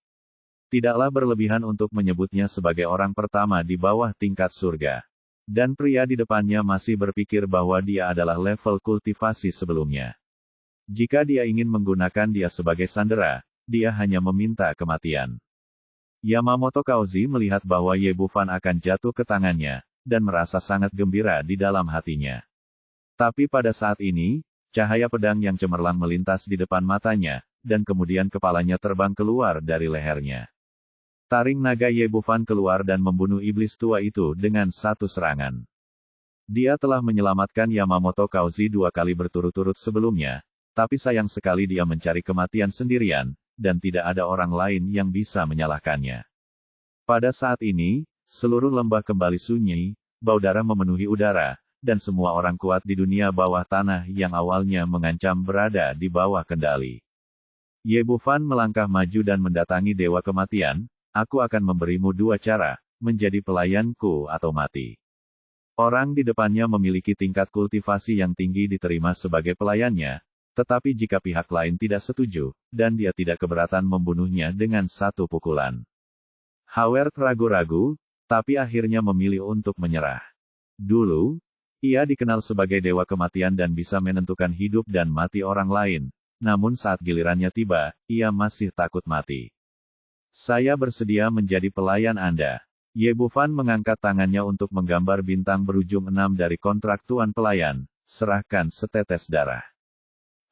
Tidaklah berlebihan untuk menyebutnya sebagai orang pertama di bawah tingkat surga. Dan pria di depannya masih berpikir bahwa dia adalah level kultivasi sebelumnya. Jika dia ingin menggunakan dia sebagai sandera, dia hanya meminta kematian. Yamamoto Kaozi melihat bahwa Ye Bufan akan jatuh ke tangannya, dan merasa sangat gembira di dalam hatinya. Tapi pada saat ini, cahaya pedang yang cemerlang melintas di depan matanya, dan kemudian kepalanya terbang keluar dari lehernya. Taring naga Ye Bufan keluar dan membunuh iblis tua itu dengan satu serangan. Dia telah menyelamatkan Yamamoto Kaozi 2 kali berturut-turut sebelumnya, tapi sayang sekali dia mencari kematian sendirian, dan tidak ada orang lain yang bisa menyalahkannya. Pada saat ini, seluruh lembah kembali sunyi, bau darah memenuhi udara, dan semua orang kuat di dunia bawah tanah yang awalnya mengancam berada di bawah kendali. Ye Bufan melangkah maju dan mendatangi Dewa Kematian, aku akan memberimu 2 cara, menjadi pelayanku atau mati. Orang di depannya memiliki tingkat kultivasi yang tinggi diterima sebagai pelayannya, tetapi jika pihak lain tidak setuju, dan dia tidak keberatan membunuhnya dengan satu pukulan. Howard ragu-ragu, tapi akhirnya memilih untuk menyerah. Dulu, ia dikenal sebagai Dewa Kematian dan bisa menentukan hidup dan mati orang lain, namun saat gilirannya tiba, ia masih takut mati. Saya bersedia menjadi pelayan Anda. Ye Bufan mengangkat tangannya untuk menggambar bintang berujung 6 dari kontrak Tuan Pelayan, serahkan setetes darah.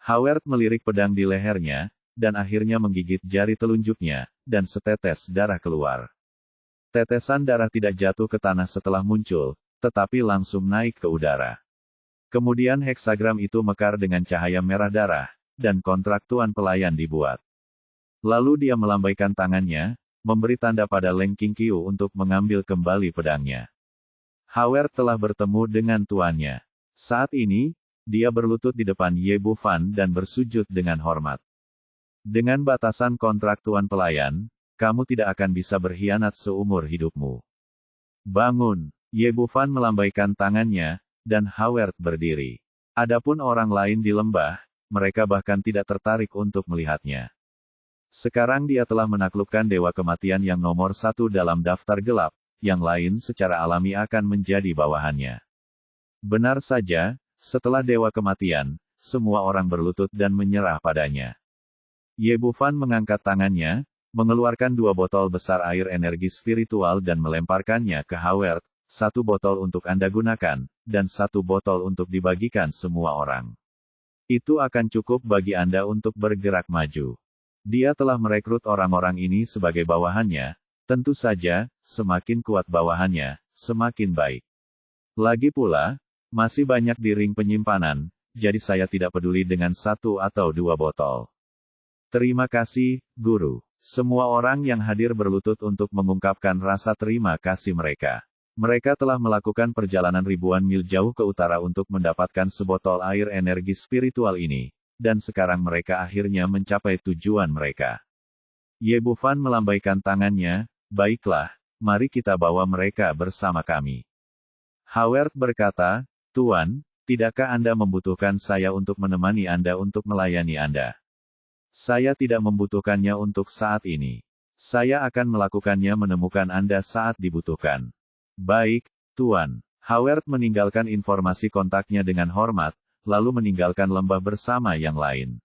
Howard melirik pedang di lehernya, dan akhirnya menggigit jari telunjuknya, dan setetes darah keluar. Tetesan darah tidak jatuh ke tanah setelah muncul, tetapi langsung naik ke udara. Kemudian heksagram itu mekar dengan cahaya merah darah, dan kontrak Tuan Pelayan dibuat. Lalu dia melambaikan tangannya, memberi tanda pada Leng Qingqiu untuk mengambil kembali pedangnya. Howard telah bertemu dengan tuannya. Saat ini, dia berlutut di depan Ye Bufan dan bersujud dengan hormat. Dengan batasan kontrak Tuan Pelayan, kamu tidak akan bisa berkhianat seumur hidupmu. Bangun, Ye Bufan melambaikan tangannya, dan Howard berdiri. Adapun orang lain di lembah, mereka bahkan tidak tertarik untuk melihatnya. Sekarang dia telah menaklukkan Dewa Kematian yang nomor 1 dalam daftar gelap, yang lain secara alami akan menjadi bawahannya. Benar saja, setelah Dewa Kematian, semua orang berlutut dan menyerah padanya. Ye Bufan mengangkat tangannya, mengeluarkan 2 botol besar air energi spiritual dan melemparkannya ke Howard. 1 botol untuk Anda gunakan, dan 1 botol untuk dibagikan semua orang. Itu akan cukup bagi Anda untuk bergerak maju. Dia telah merekrut orang-orang ini sebagai bawahannya. Tentu saja, semakin kuat bawahannya, semakin baik. Lagi pula, masih banyak di ring penyimpanan, jadi saya tidak peduli dengan 1 atau 2 botol. Terima kasih, Guru. Semua orang yang hadir berlutut untuk mengungkapkan rasa terima kasih mereka. Mereka telah melakukan perjalanan ribuan mil jauh ke utara untuk mendapatkan sebotol air energi spiritual ini, dan sekarang mereka akhirnya mencapai tujuan mereka. Ye Bufan melambaikan tangannya, baiklah, mari kita bawa mereka bersama kami. Howard berkata, Tuan, tidakkah Anda membutuhkan saya untuk menemani Anda untuk melayani Anda? Saya tidak membutuhkannya untuk saat ini. Saya akan melakukannya menemukan Anda saat dibutuhkan. Baik, Tuan. Howard meninggalkan informasi kontaknya dengan hormat, lalu meninggalkan lembah bersama yang lain.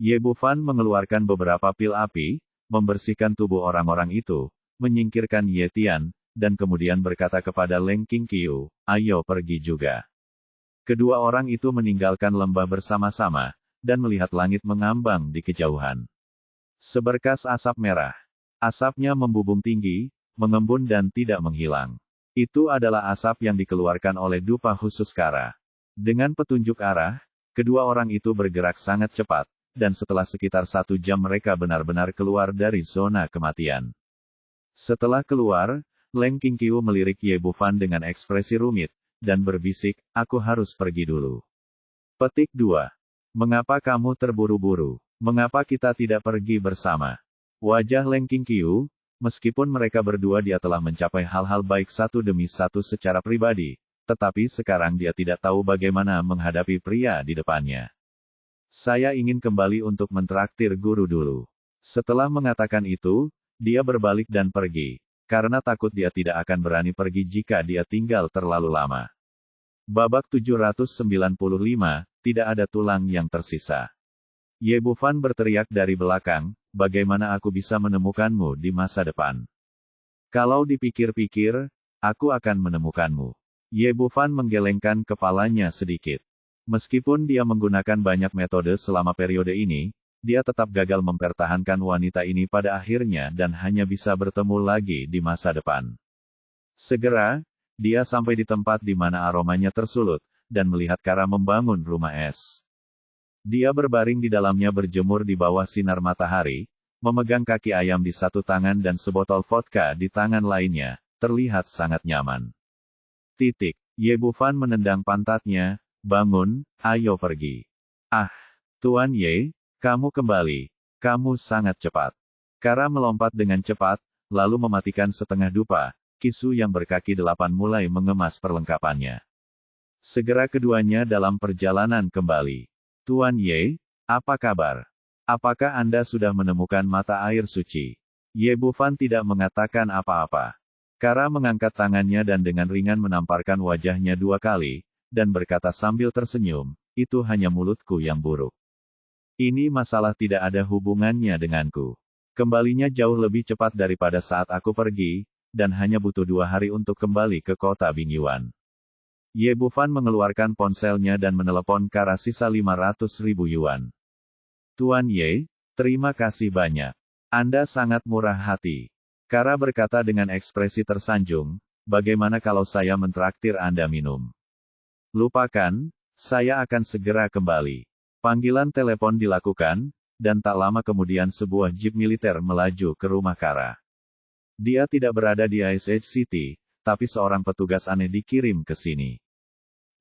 Ye Bufan mengeluarkan beberapa pil api, membersihkan tubuh orang-orang itu, menyingkirkan Ye Tian, dan kemudian berkata kepada Leng Qingqiu, ayo pergi juga. Kedua orang itu meninggalkan lembah bersama-sama, dan melihat langit mengambang di kejauhan. Seberkas asap merah. Asapnya membubung tinggi, mengembun dan tidak menghilang. Itu adalah asap yang dikeluarkan oleh dupa khusus Kara. Dengan petunjuk arah, kedua orang itu bergerak sangat cepat, dan setelah sekitar 1 jam mereka benar-benar keluar dari zona kematian. Setelah keluar, Leng Qingqiu melirik Ye Bufan dengan ekspresi rumit, dan berbisik, aku harus pergi dulu. Petik 2. Mengapa kamu terburu-buru? Mengapa kita tidak pergi bersama? Wajah Leng Qingqiu, meskipun mereka berdua dia telah mencapai hal-hal baik satu demi satu secara pribadi, tetapi sekarang dia tidak tahu bagaimana menghadapi pria di depannya. Saya ingin kembali untuk mentraktir guru dulu. Setelah mengatakan itu, dia berbalik dan pergi. Karena takut dia tidak akan berani pergi jika dia tinggal terlalu lama. Babak 795, tidak ada tulang yang tersisa. Ye Bufan berteriak dari belakang, bagaimana aku bisa menemukanmu di masa depan? Kalau dipikir-pikir, aku akan menemukanmu. Ye Bufan menggelengkan kepalanya sedikit. Meskipun dia menggunakan banyak metode selama periode ini, dia tetap gagal mempertahankan wanita ini pada akhirnya dan hanya bisa bertemu lagi di masa depan. Segera, dia sampai di tempat di mana aromanya tersulut, dan melihat Kara membangun rumah es. Dia berbaring di dalamnya berjemur di bawah sinar matahari, memegang kaki ayam di satu tangan dan sebotol vodka di tangan lainnya, terlihat sangat nyaman. Ye Bufan menendang pantatnya, bangun, ayo pergi. Ah, Tuan Ye, kamu kembali. Kamu sangat cepat. Kara melompat dengan cepat, lalu mematikan setengah dupa. Kisu yang berkaki 8 mulai mengemas perlengkapannya. Segera keduanya dalam perjalanan kembali. Tuan Ye, apa kabar? Apakah Anda sudah menemukan mata air suci? Ye Bufan tidak mengatakan apa-apa. Kara mengangkat tangannya dan dengan ringan menamparkan wajahnya 2 kali, dan berkata sambil tersenyum, itu hanya mulutku yang buruk. Ini masalah tidak ada hubungannya denganku. Kembalinya jauh lebih cepat daripada saat aku pergi, dan hanya butuh 2 hari untuk kembali ke kota Bingyuan. Ye Bufan mengeluarkan ponselnya dan menelepon Kara sisa 500.000 yuan. Tuan Ye, terima kasih banyak. Anda sangat murah hati. Kara berkata dengan ekspresi tersanjung, bagaimana kalau saya mentraktir Anda minum? Lupakan, saya akan segera kembali. Panggilan telepon dilakukan, dan tak lama kemudian sebuah jeep militer melaju ke rumah Kara. Dia tidak berada di Ice City, tapi seorang petugas aneh dikirim ke sini.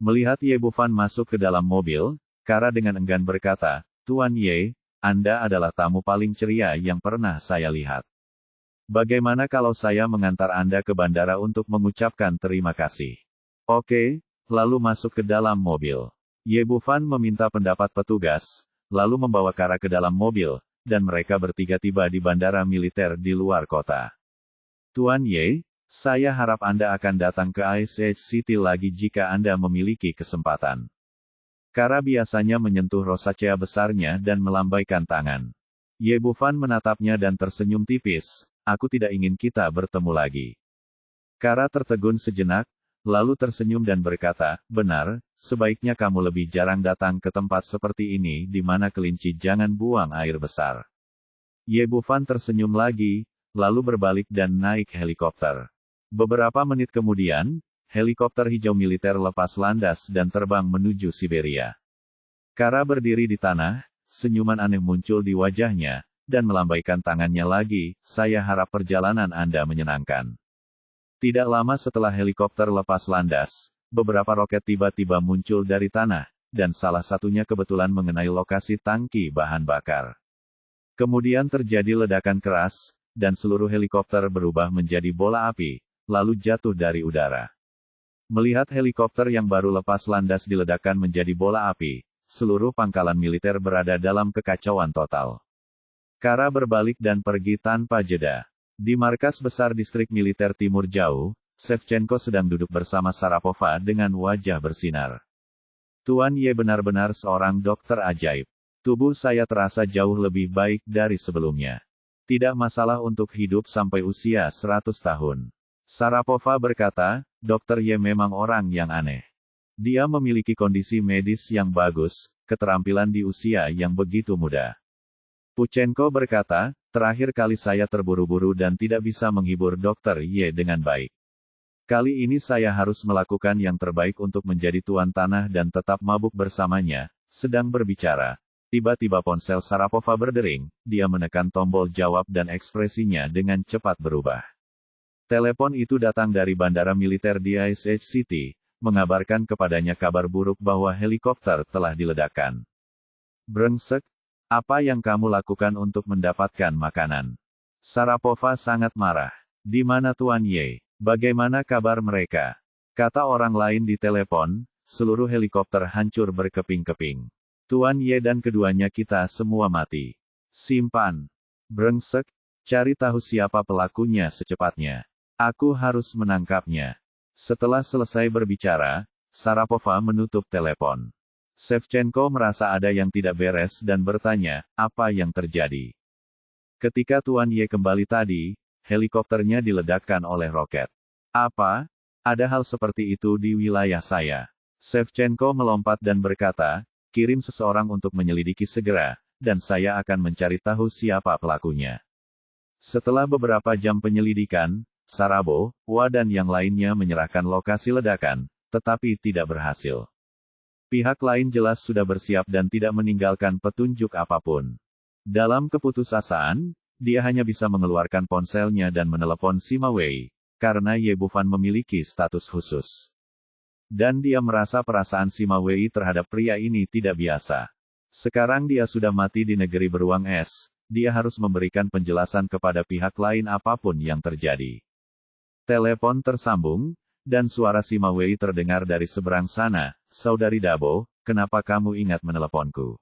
Melihat Ye Bufan masuk ke dalam mobil, Kara dengan enggan berkata, Tuan Ye, Anda adalah tamu paling ceria yang pernah saya lihat. Bagaimana kalau saya mengantar Anda ke bandara untuk mengucapkan terima kasih? Oke, lalu masuk ke dalam mobil. Ye Bufan meminta pendapat petugas, lalu membawa Kara ke dalam mobil, dan mereka bertiga tiba di bandara militer di luar kota. Tuan Ye, saya harap Anda akan datang ke Ice City lagi jika Anda memiliki kesempatan. Kara biasanya menyentuh rosacea besarnya dan melambaikan tangan. Ye Bufan menatapnya dan tersenyum tipis, aku tidak ingin kita bertemu lagi. Kara tertegun sejenak, lalu tersenyum dan berkata, benar, sebaiknya kamu lebih jarang datang ke tempat seperti ini di mana kelinci jangan buang air besar. Ye Bufan tersenyum lagi, lalu berbalik dan naik helikopter. Beberapa menit kemudian, helikopter hijau militer lepas landas dan terbang menuju Siberia. Kara berdiri di tanah, senyuman aneh muncul di wajahnya, dan melambaikan tangannya lagi, saya harap perjalanan Anda menyenangkan. Tidak lama setelah helikopter lepas landas, beberapa roket tiba-tiba muncul dari tanah, dan salah satunya kebetulan mengenai lokasi tangki bahan bakar. Kemudian terjadi ledakan keras, dan seluruh helikopter berubah menjadi bola api, lalu jatuh dari udara. Melihat helikopter yang baru lepas landas diledakkan menjadi bola api, seluruh pangkalan militer berada dalam kekacauan total. Kara berbalik dan pergi tanpa jeda. Di markas besar distrik militer timur jauh, Shevchenko sedang duduk bersama Sharapova dengan wajah bersinar. Tuan Ye benar-benar seorang dokter ajaib. Tubuh saya terasa jauh lebih baik dari sebelumnya. Tidak masalah untuk hidup sampai usia 100 tahun. Sharapova berkata, Dokter Ye memang orang yang aneh. Dia memiliki kondisi medis yang bagus, keterampilan di usia yang begitu muda. Puchenko berkata, terakhir kali saya terburu-buru dan tidak bisa menghibur Dokter Ye dengan baik. Kali ini saya harus melakukan yang terbaik untuk menjadi tuan tanah dan tetap mabuk bersamanya. Sedang berbicara, tiba-tiba ponsel Sharapova berdering, dia menekan tombol jawab dan ekspresinya dengan cepat berubah. Telepon itu datang dari bandara militer di Ice City, mengabarkan kepadanya kabar buruk bahwa helikopter telah diledakkan. Brengsek, apa yang kamu lakukan untuk mendapatkan makanan? Sharapova sangat marah. Di mana Tuan Ye? Bagaimana kabar mereka? Kata orang lain di telepon, seluruh helikopter hancur berkeping-keping. Tuan Ye dan keduanya kita semua mati. Simpan. Brengsek, cari tahu siapa pelakunya secepatnya. Aku harus menangkapnya. Setelah selesai berbicara, Sharapova menutup telepon. Shevchenko merasa ada yang tidak beres dan bertanya, apa yang terjadi? Ketika Tuan Ye kembali tadi, helikopternya diledakkan oleh roket. Apa? Ada hal seperti itu di wilayah saya. Shevchenko melompat dan berkata, kirim seseorang untuk menyelidiki segera, dan saya akan mencari tahu siapa pelakunya. Setelah beberapa jam penyelidikan, Sarabo, Wa dan yang lainnya menyerahkan lokasi ledakan, tetapi tidak berhasil. Pihak lain jelas sudah bersiap dan tidak meninggalkan petunjuk apapun. Dalam keputusasaan, dia hanya bisa mengeluarkan ponselnya dan menelepon Sima Wei, karena Ye Bufan memiliki status khusus. Dan dia merasa perasaan Sima Wei terhadap pria ini tidak biasa. Sekarang dia sudah mati di negeri beruang es, dia harus memberikan penjelasan kepada pihak lain apapun yang terjadi. Telepon tersambung, dan suara Sima Wei terdengar dari seberang sana, Saudari Dabo, kenapa kamu ingat meneleponku?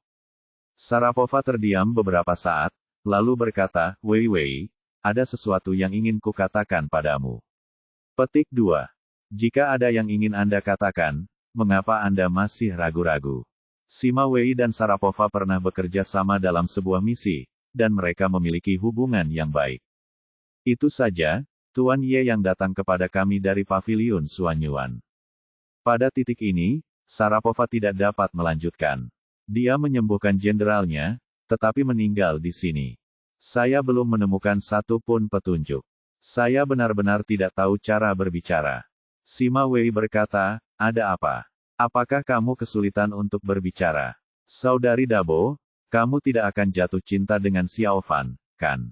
Sharapova terdiam beberapa saat, lalu berkata, Wei, ada sesuatu yang ingin kukatakan padamu. Petik 2. Jika ada yang ingin Anda katakan, mengapa Anda masih ragu-ragu? Sima Wei dan Sharapova pernah bekerja sama dalam sebuah misi, dan mereka memiliki hubungan yang baik. Itu saja, Tuan Ye yang datang kepada kami dari Paviliun Suanyuan. Pada titik ini, Sharapova tidak dapat melanjutkan. Dia menyembuhkan jenderalnya, tetapi meninggal di sini. Saya belum menemukan satu pun petunjuk. Saya benar-benar tidak tahu cara berbicara. Sima Wei berkata, ada apa? Apakah kamu kesulitan untuk berbicara? Saudari Dabo, kamu tidak akan jatuh cinta dengan Xiao Fan, kan?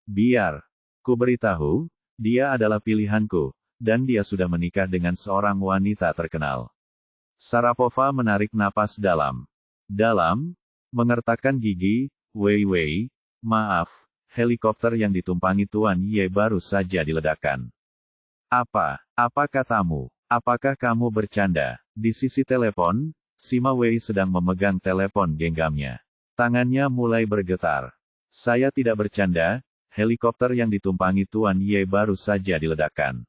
Biar ku beritahu, dia adalah pilihanku, dan dia sudah menikah dengan seorang wanita terkenal. Sharapova menarik napas dalam, mengertakkan gigi, Wei, maaf, helikopter yang ditumpangi Tuan Ye baru saja diledakkan. Apa katamu? Apakah kamu bercanda? Di sisi telepon, Sima Wei sedang memegang telepon genggamnya. Tangannya mulai bergetar. Saya tidak bercanda, helikopter yang ditumpangi Tuan Ye baru saja diledakkan.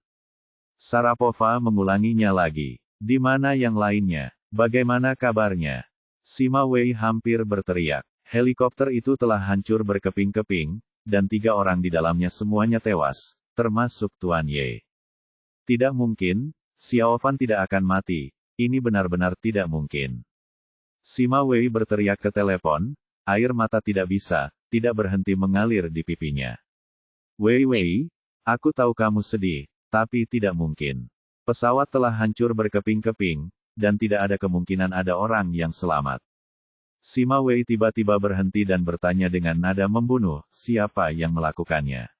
Sharapova mengulanginya lagi. Di mana yang lainnya? Bagaimana kabarnya? Sima Wei hampir berteriak. Helikopter itu telah hancur berkeping-keping, dan 3 orang di dalamnya semuanya tewas, termasuk Tuan Ye. Tidak mungkin, Xiao Fan tidak akan mati, ini benar-benar tidak mungkin. Sima Wei berteriak ke telepon, air mata tidak berhenti mengalir di pipinya. Wei, aku tahu kamu sedih, tapi tidak mungkin. Pesawat telah hancur berkeping-keping, dan tidak ada kemungkinan ada orang yang selamat. Sima Wei tiba-tiba berhenti dan bertanya dengan nada membunuh, siapa yang melakukannya?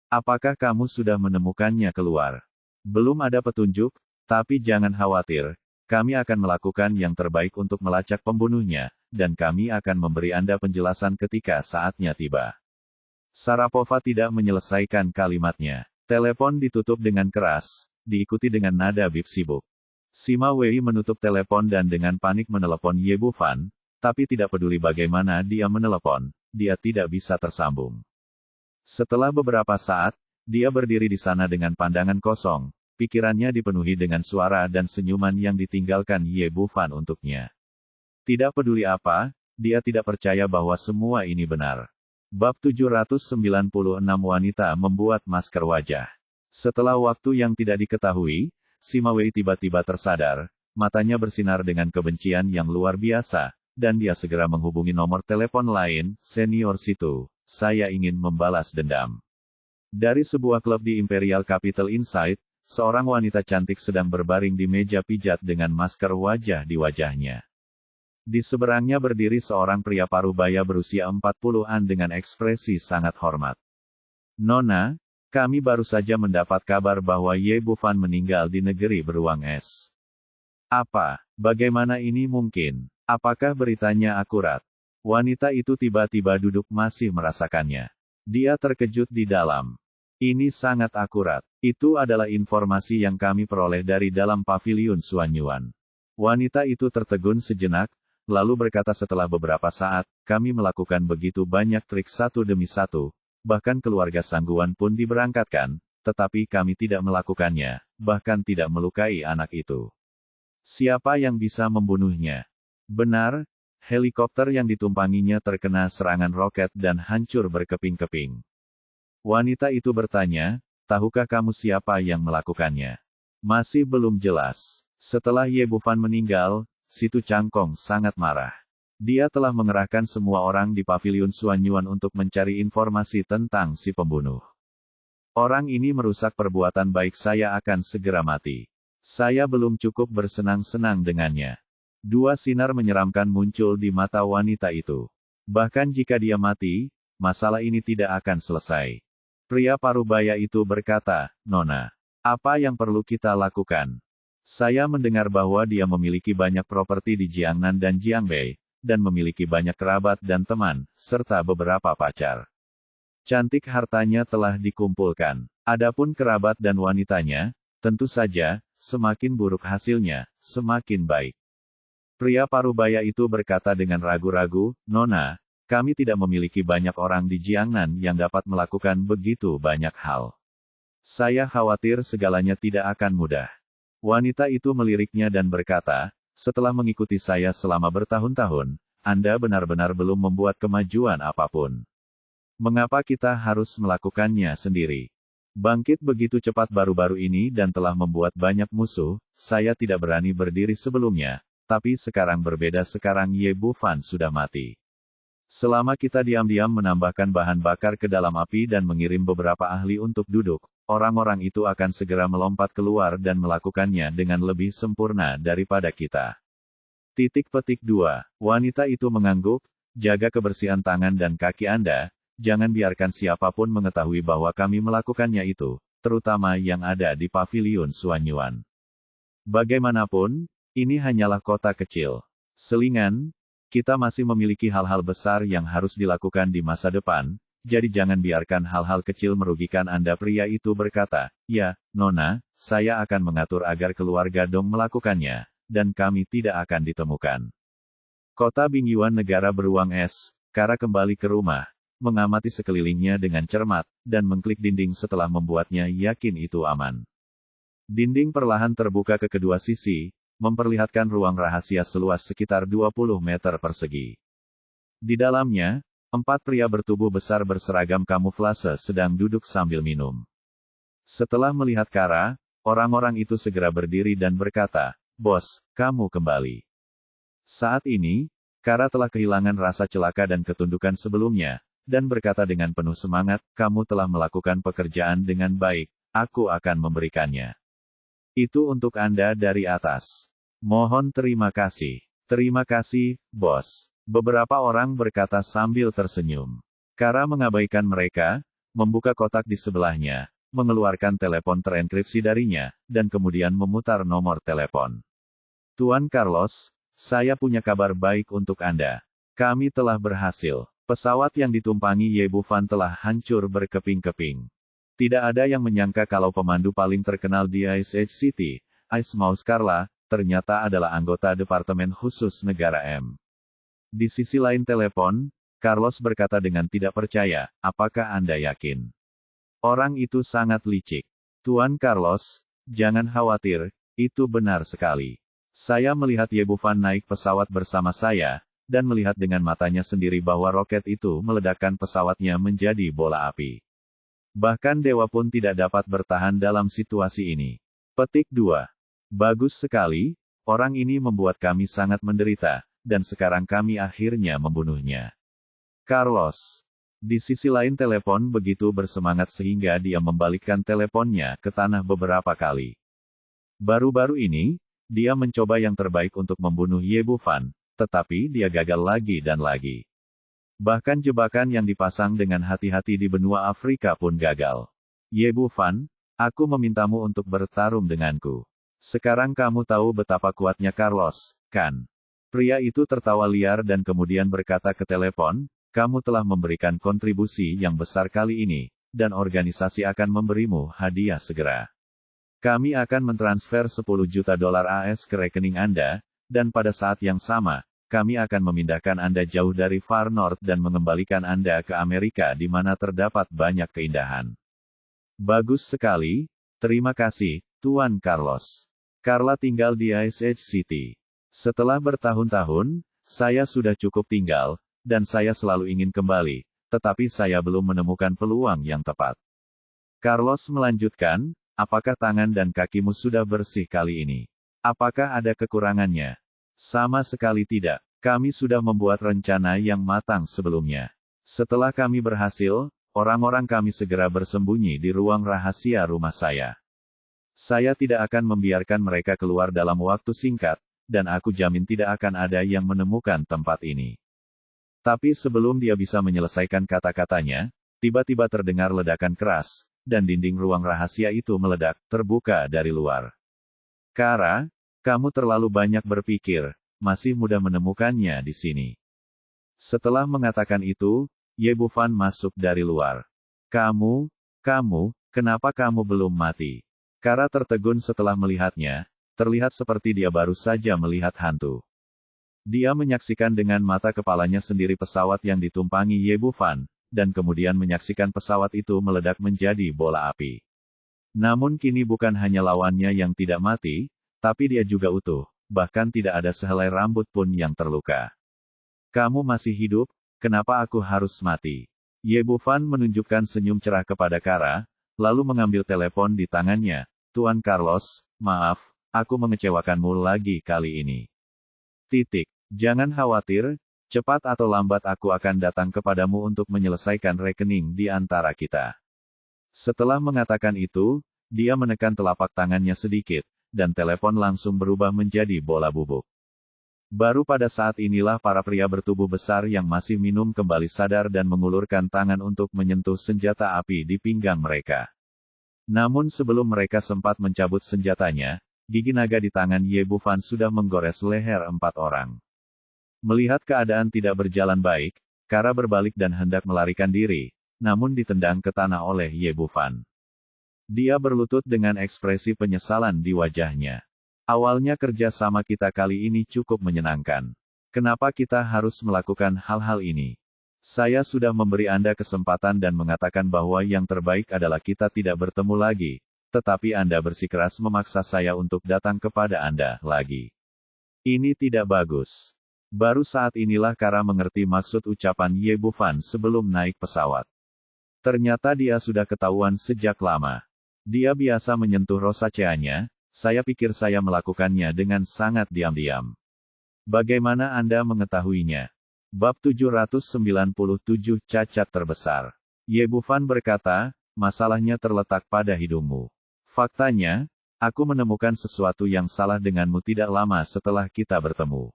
Apakah kamu sudah menemukannya keluar? Belum ada petunjuk, tapi jangan khawatir, kami akan melakukan yang terbaik untuk melacak pembunuhnya, dan kami akan memberi Anda penjelasan ketika saatnya tiba. Sarapova tidak menyelesaikan kalimatnya. Telepon ditutup dengan keras, diikuti dengan nada bip sibuk. Sima Wei menutup telepon dan dengan panik menelepon Ye Bufan, tapi tidak peduli bagaimana dia menelepon, dia tidak bisa tersambung. Setelah beberapa saat, dia berdiri di sana dengan pandangan kosong, pikirannya dipenuhi dengan suara dan senyuman yang ditinggalkan Ye Bufan untuknya. Tidak peduli apa, dia tidak percaya bahwa semua ini benar. Bab 796 Wanita membuat masker wajah. Setelah waktu yang tidak diketahui, Sima Wei tiba-tiba tersadar, matanya bersinar dengan kebencian yang luar biasa, dan dia segera menghubungi nomor telepon lain, senior situ, saya ingin membalas dendam. Dari sebuah klub di Imperial Capital Inside, seorang wanita cantik sedang berbaring di meja pijat dengan masker wajah di wajahnya. Di seberangnya berdiri seorang pria parubaya berusia 40-an dengan ekspresi sangat hormat. Nona, kami baru saja mendapat kabar bahwa Ye Bufan meninggal di negeri beruang es. Apa? Bagaimana ini mungkin? Apakah beritanya akurat? Wanita itu tiba-tiba duduk masih merasakannya. Dia terkejut di dalam. Ini sangat akurat. Itu adalah informasi yang kami peroleh dari dalam paviliun Suanyuan. Wanita itu tertegun sejenak, lalu berkata setelah beberapa saat, kami melakukan begitu banyak trik satu demi satu, bahkan keluarga Sangguan pun diberangkatkan, tetapi kami tidak melakukannya, bahkan tidak melukai anak itu. Siapa yang bisa membunuhnya? Benar, helikopter yang ditumpanginya terkena serangan roket dan hancur berkeping-keping. Wanita itu bertanya, tahukah kamu siapa yang melakukannya? Masih belum jelas. Setelah Ye Bufan meninggal, Situ Cangkong sangat marah. Dia telah mengerahkan semua orang di paviliun Suanyuan untuk mencari informasi tentang si pembunuh. Orang ini merusak perbuatan baik, saya akan segera mati. Saya belum cukup bersenang-senang dengannya. 2 sinar menyeramkan muncul di mata wanita itu. Bahkan jika dia mati, masalah ini tidak akan selesai. Pria parubaya itu berkata, Nona, apa yang perlu kita lakukan? Saya mendengar bahwa dia memiliki banyak properti di Jiangnan dan Jiangbei, dan memiliki banyak kerabat dan teman, serta beberapa pacar. Cantik hartanya telah dikumpulkan. Adapun kerabat dan wanitanya, tentu saja, semakin buruk hasilnya, semakin baik. Pria parubaya itu berkata dengan ragu-ragu, Nona, kami tidak memiliki banyak orang di Jiangnan yang dapat melakukan begitu banyak hal. Saya khawatir segalanya tidak akan mudah. Wanita itu meliriknya dan berkata, setelah mengikuti saya selama bertahun-tahun, Anda benar-benar belum membuat kemajuan apapun. Mengapa kita harus melakukannya sendiri? Bangkit begitu cepat baru-baru ini dan telah membuat banyak musuh, saya tidak berani berdiri sebelumnya. Tapi sekarang berbeda, sekarang Ye Bufan sudah mati. Selama kita diam-diam menambahkan bahan bakar ke dalam api dan mengirim beberapa ahli untuk duduk, orang-orang itu akan segera melompat keluar dan melakukannya dengan lebih sempurna daripada kita. Titik petik 2. Wanita itu mengangguk, jaga kebersihan tangan dan kaki Anda, jangan biarkan siapapun mengetahui bahwa kami melakukannya itu, terutama yang ada di paviliun Suanyuan. Bagaimanapun, ini hanyalah kota kecil. Selingan, kita masih memiliki hal-hal besar yang harus dilakukan di masa depan, jadi jangan biarkan hal-hal kecil merugikan Anda. Pria itu berkata, ya, Nona, saya akan mengatur agar keluarga Dong melakukannya, dan kami tidak akan ditemukan. Kota Bingyuan negara beruang es, Kara kembali ke rumah, mengamati sekelilingnya dengan cermat, dan mengklik dinding setelah membuatnya yakin itu aman. Dinding perlahan terbuka ke kedua sisi, memperlihatkan ruang rahasia seluas sekitar 20 meter persegi. Di dalamnya, 4 pria bertubuh besar berseragam kamuflase sedang duduk sambil minum. Setelah melihat Kara, orang-orang itu segera berdiri dan berkata, "Bos, kamu kembali." Saat ini, Kara telah kehilangan rasa celaka dan ketundukan sebelumnya, dan berkata dengan penuh semangat, "Kamu telah melakukan pekerjaan dengan baik, aku akan memberikannya. Itu untuk Anda dari atas. Mohon terima kasih." "Terima kasih, bos." Beberapa orang berkata sambil tersenyum. Kara mengabaikan mereka, membuka kotak di sebelahnya, mengeluarkan telepon terenkripsi darinya, dan kemudian memutar nomor telepon. "Tuan Carlos, saya punya kabar baik untuk Anda. Kami telah berhasil. Pesawat yang ditumpangi Ye Bufan telah hancur berkeping-keping." Tidak ada yang menyangka kalau pemandu paling terkenal di Ice Age City, Ice Mouse Carla, ternyata adalah anggota Departemen Khusus Negara M. Di sisi lain telepon, Carlos berkata dengan tidak percaya, "Apakah Anda yakin? Orang itu sangat licik." "Tuan Carlos, jangan khawatir, itu benar sekali. Saya melihat Ye Bufan naik pesawat bersama saya, dan melihat dengan matanya sendiri bahwa roket itu meledakkan pesawatnya menjadi bola api. Bahkan dewa pun tidak dapat bertahan dalam situasi ini." Petik 2. Bagus sekali, orang ini membuat kami sangat menderita, dan sekarang kami akhirnya membunuhnya. Carlos. Di sisi lain telepon begitu bersemangat sehingga dia membalikkan teleponnya ke tanah beberapa kali. Baru-baru ini, dia mencoba yang terbaik untuk membunuh Ye Bufan, tetapi dia gagal lagi dan lagi. Bahkan jebakan yang dipasang dengan hati-hati di benua Afrika pun gagal. "Ye Bufan, aku memintamu untuk bertarung denganku. Sekarang kamu tahu betapa kuatnya Carlos, kan?" Pria itu tertawa liar dan kemudian berkata ke telepon, "Kamu telah memberikan kontribusi yang besar kali ini, dan organisasi akan memberimu hadiah segera. Kami akan mentransfer 10 juta dolar AS ke rekening Anda, dan pada saat yang sama, kami akan memindahkan Anda jauh dari Far North dan mengembalikan Anda ke Amerika di mana terdapat banyak keindahan." "Bagus sekali, terima kasih, Tuan Carlos. Carla tinggal di Ice Age City. Setelah bertahun-tahun, saya sudah cukup tinggal, dan saya selalu ingin kembali, tetapi saya belum menemukan peluang yang tepat." Carlos melanjutkan, "Apakah tangan dan kakimu sudah bersih kali ini? Apakah ada kekurangannya?" "Sama sekali tidak. Kami sudah membuat rencana yang matang sebelumnya. Setelah kami berhasil, orang-orang kami segera bersembunyi di ruang rahasia rumah saya. Saya tidak akan membiarkan mereka keluar dalam waktu singkat, dan aku jamin tidak akan ada yang menemukan tempat ini." Tapi sebelum dia bisa menyelesaikan kata-katanya, tiba-tiba terdengar ledakan keras, dan dinding ruang rahasia itu meledak, terbuka dari luar. "Kara, kamu terlalu banyak berpikir, masih mudah menemukannya di sini." Setelah mengatakan itu, Ye Bufan masuk dari luar. Kamu, kenapa kamu belum mati?" Kara tertegun setelah melihatnya. Terlihat seperti dia baru saja melihat hantu. Dia menyaksikan dengan mata kepalanya sendiri pesawat yang ditumpangi Ye Bufan, dan kemudian menyaksikan pesawat itu meledak menjadi bola api. Namun kini bukan hanya lawannya yang tidak mati, tapi dia juga utuh, bahkan tidak ada sehelai rambut pun yang terluka. "Kamu masih hidup, kenapa aku harus mati?" Ye Bufan menunjukkan senyum cerah kepada Kara, lalu mengambil telepon di tangannya. "Tuan Carlos, maaf, aku mengecewakanmu lagi kali ini. Jangan khawatir, cepat atau lambat aku akan datang kepadamu untuk menyelesaikan rekening di antara kita." Setelah mengatakan itu, dia menekan telapak tangannya sedikit, dan telepon langsung berubah menjadi bola bubuk. Baru pada saat inilah para pria bertubuh besar yang masih minum kembali sadar dan mengulurkan tangan untuk menyentuh senjata api di pinggang mereka. Namun sebelum mereka sempat mencabut senjatanya, gigi naga di tangan Ye Bufan sudah menggores leher 4 orang. Melihat keadaan tidak berjalan baik, Kara berbalik dan hendak melarikan diri, namun ditendang ke tanah oleh Ye Bufan. Dia berlutut dengan ekspresi penyesalan di wajahnya. "Awalnya kerja sama kita kali ini cukup menyenangkan. Kenapa kita harus melakukan hal-hal ini? Saya sudah memberi Anda kesempatan dan mengatakan bahwa yang terbaik adalah kita tidak bertemu lagi, tetapi Anda bersikeras memaksa saya untuk datang kepada Anda lagi. Ini tidak bagus." Baru saat inilah Kara mengerti maksud ucapan Ye Bufan sebelum naik pesawat. Ternyata dia sudah ketahuan sejak lama. Dia biasa menyentuh rosaceanya, saya pikir saya melakukannya dengan sangat diam-diam. Bagaimana Anda mengetahuinya? Bab 797 Cacat Terbesar. Ye Bufan berkata, masalahnya terletak pada hidungmu. Faktanya, aku menemukan sesuatu yang salah denganmu tidak lama setelah kita bertemu.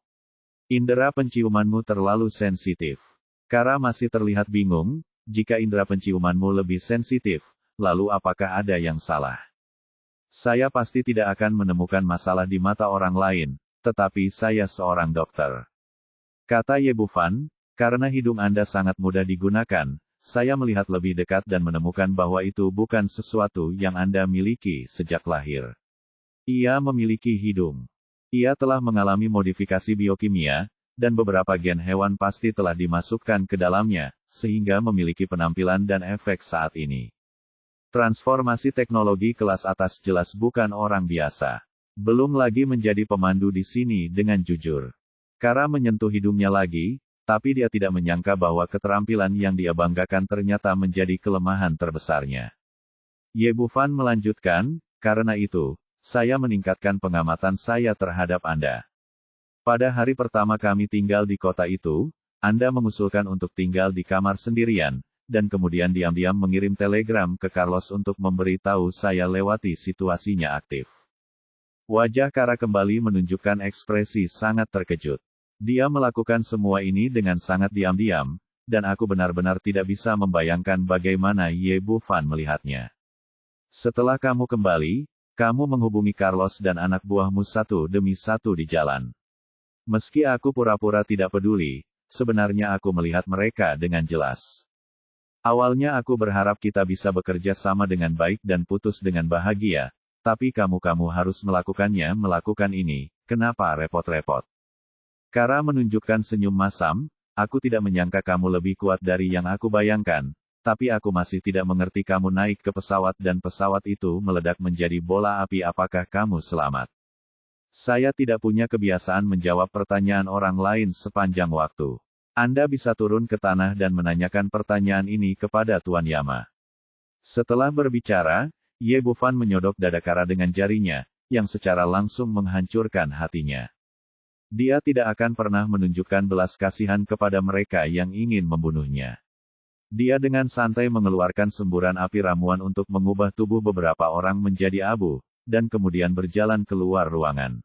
Indera penciumanmu terlalu sensitif. Kara masih terlihat bingung, jika indera penciumanmu lebih sensitif, lalu apakah ada yang salah? Saya pasti tidak akan menemukan masalah di mata orang lain, tetapi saya seorang dokter. Kata Ye Bufan, karena hidung Anda sangat mudah digunakan, saya melihat lebih dekat dan menemukan bahwa itu bukan sesuatu yang Anda miliki sejak lahir. Ia memiliki hidung. Ia telah mengalami modifikasi biokimia, dan beberapa gen hewan pasti telah dimasukkan ke dalamnya, sehingga memiliki penampilan dan efek saat ini. Transformasi teknologi kelas atas jelas bukan orang biasa. Belum lagi menjadi pemandu di sini dengan jujur. Kara menyentuh hidungnya lagi, tapi dia tidak menyangka bahwa keterampilan yang dia banggakan ternyata menjadi kelemahan terbesarnya. Ye Bufan melanjutkan, karena itu, saya meningkatkan pengamatan saya terhadap Anda. Pada hari pertama kami tinggal di kota itu, Anda mengusulkan untuk tinggal di kamar sendirian, dan kemudian diam-diam mengirim telegram ke Carlos untuk memberitahu saya lewati situasinya aktif. Wajah Kara kembali menunjukkan ekspresi sangat terkejut. Dia melakukan semua ini dengan sangat diam-diam, dan aku benar-benar tidak bisa membayangkan bagaimana Ye Bufan melihatnya. Setelah kamu kembali, kamu menghubungi Carlos dan anak buahmu satu demi satu di jalan. Meski aku pura-pura tidak peduli, sebenarnya aku melihat mereka dengan jelas. Awalnya aku berharap kita bisa bekerja sama dengan baik dan putus dengan bahagia, tapi kamu harus melakukan ini, kenapa repot-repot? Kara menunjukkan senyum masam, aku tidak menyangka kamu lebih kuat dari yang aku bayangkan, tapi aku masih tidak mengerti kamu naik ke pesawat dan pesawat itu meledak menjadi bola api. Apakah kamu selamat? Saya tidak punya kebiasaan menjawab pertanyaan orang lain sepanjang waktu. Anda bisa turun ke tanah dan menanyakan pertanyaan ini kepada Tuan Yama. Setelah berbicara, Ye Bufan menyodok dada Kara dengan jarinya, yang secara langsung menghancurkan hatinya. Dia tidak akan pernah menunjukkan belas kasihan kepada mereka yang ingin membunuhnya. Dia dengan santai mengeluarkan semburan api ramuan untuk mengubah tubuh beberapa orang menjadi abu, dan kemudian berjalan keluar ruangan.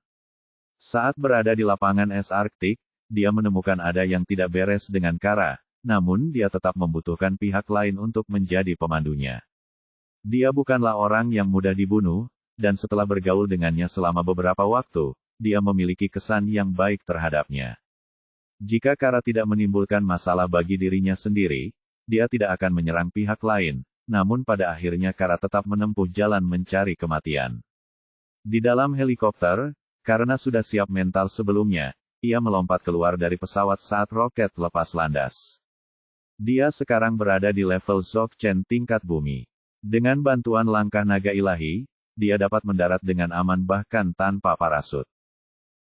Saat berada di lapangan es Arktik, dia menemukan ada yang tidak beres dengan Kara, namun dia tetap membutuhkan pihak lain untuk menjadi pemandunya. Dia bukanlah orang yang mudah dibunuh, dan setelah bergaul dengannya selama beberapa waktu, dia memiliki kesan yang baik terhadapnya. Jika Kara tidak menimbulkan masalah bagi dirinya sendiri, dia tidak akan menyerang pihak lain, namun pada akhirnya Kara tetap menempuh jalan mencari kematian. Di dalam helikopter, karena sudah siap mental sebelumnya, ia melompat keluar dari pesawat saat roket lepas landas. Dia sekarang berada di level Dzogchen tingkat bumi. Dengan bantuan langkah naga ilahi, dia dapat mendarat dengan aman bahkan tanpa parasut.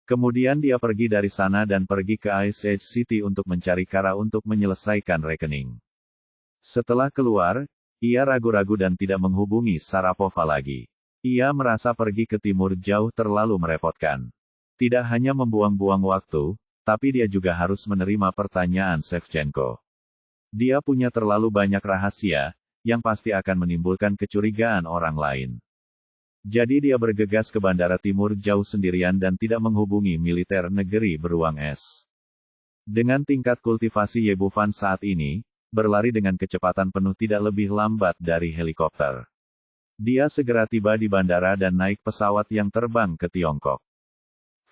Kemudian dia pergi dari sana dan pergi ke Ice Age City untuk mencari Kara untuk menyelesaikan rekening. Setelah keluar, ia ragu-ragu dan tidak menghubungi Sharapova lagi. Ia merasa pergi ke timur jauh terlalu merepotkan. Tidak hanya membuang-buang waktu, tapi dia juga harus menerima pertanyaan Shevchenko. Dia punya terlalu banyak rahasia, yang pasti akan menimbulkan kecurigaan orang lain. Jadi dia bergegas ke bandara timur jauh sendirian dan tidak menghubungi militer negeri beruang es. Dengan tingkat kultivasi Ye Bufan saat ini, berlari dengan kecepatan penuh tidak lebih lambat dari helikopter. Dia segera tiba di bandara dan naik pesawat yang terbang ke Tiongkok.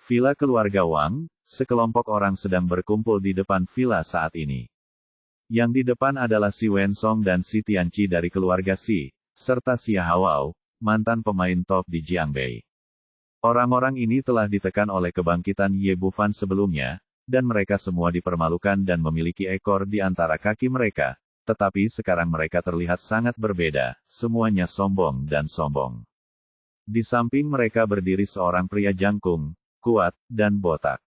Villa keluarga Wang, sekelompok orang sedang berkumpul di depan villa saat ini. Yang di depan adalah Si Wensong dan Si Tianqi dari keluarga Si, serta Xia Hawao, mantan pemain top di Jiangbei. Orang-orang ini telah ditekan oleh kebangkitan Ye Bufan sebelumnya, dan mereka semua dipermalukan dan memiliki ekor di antara kaki mereka, tetapi sekarang mereka terlihat sangat berbeda, semuanya sombong dan sombong. Di samping mereka berdiri seorang pria jangkung, kuat, dan botak.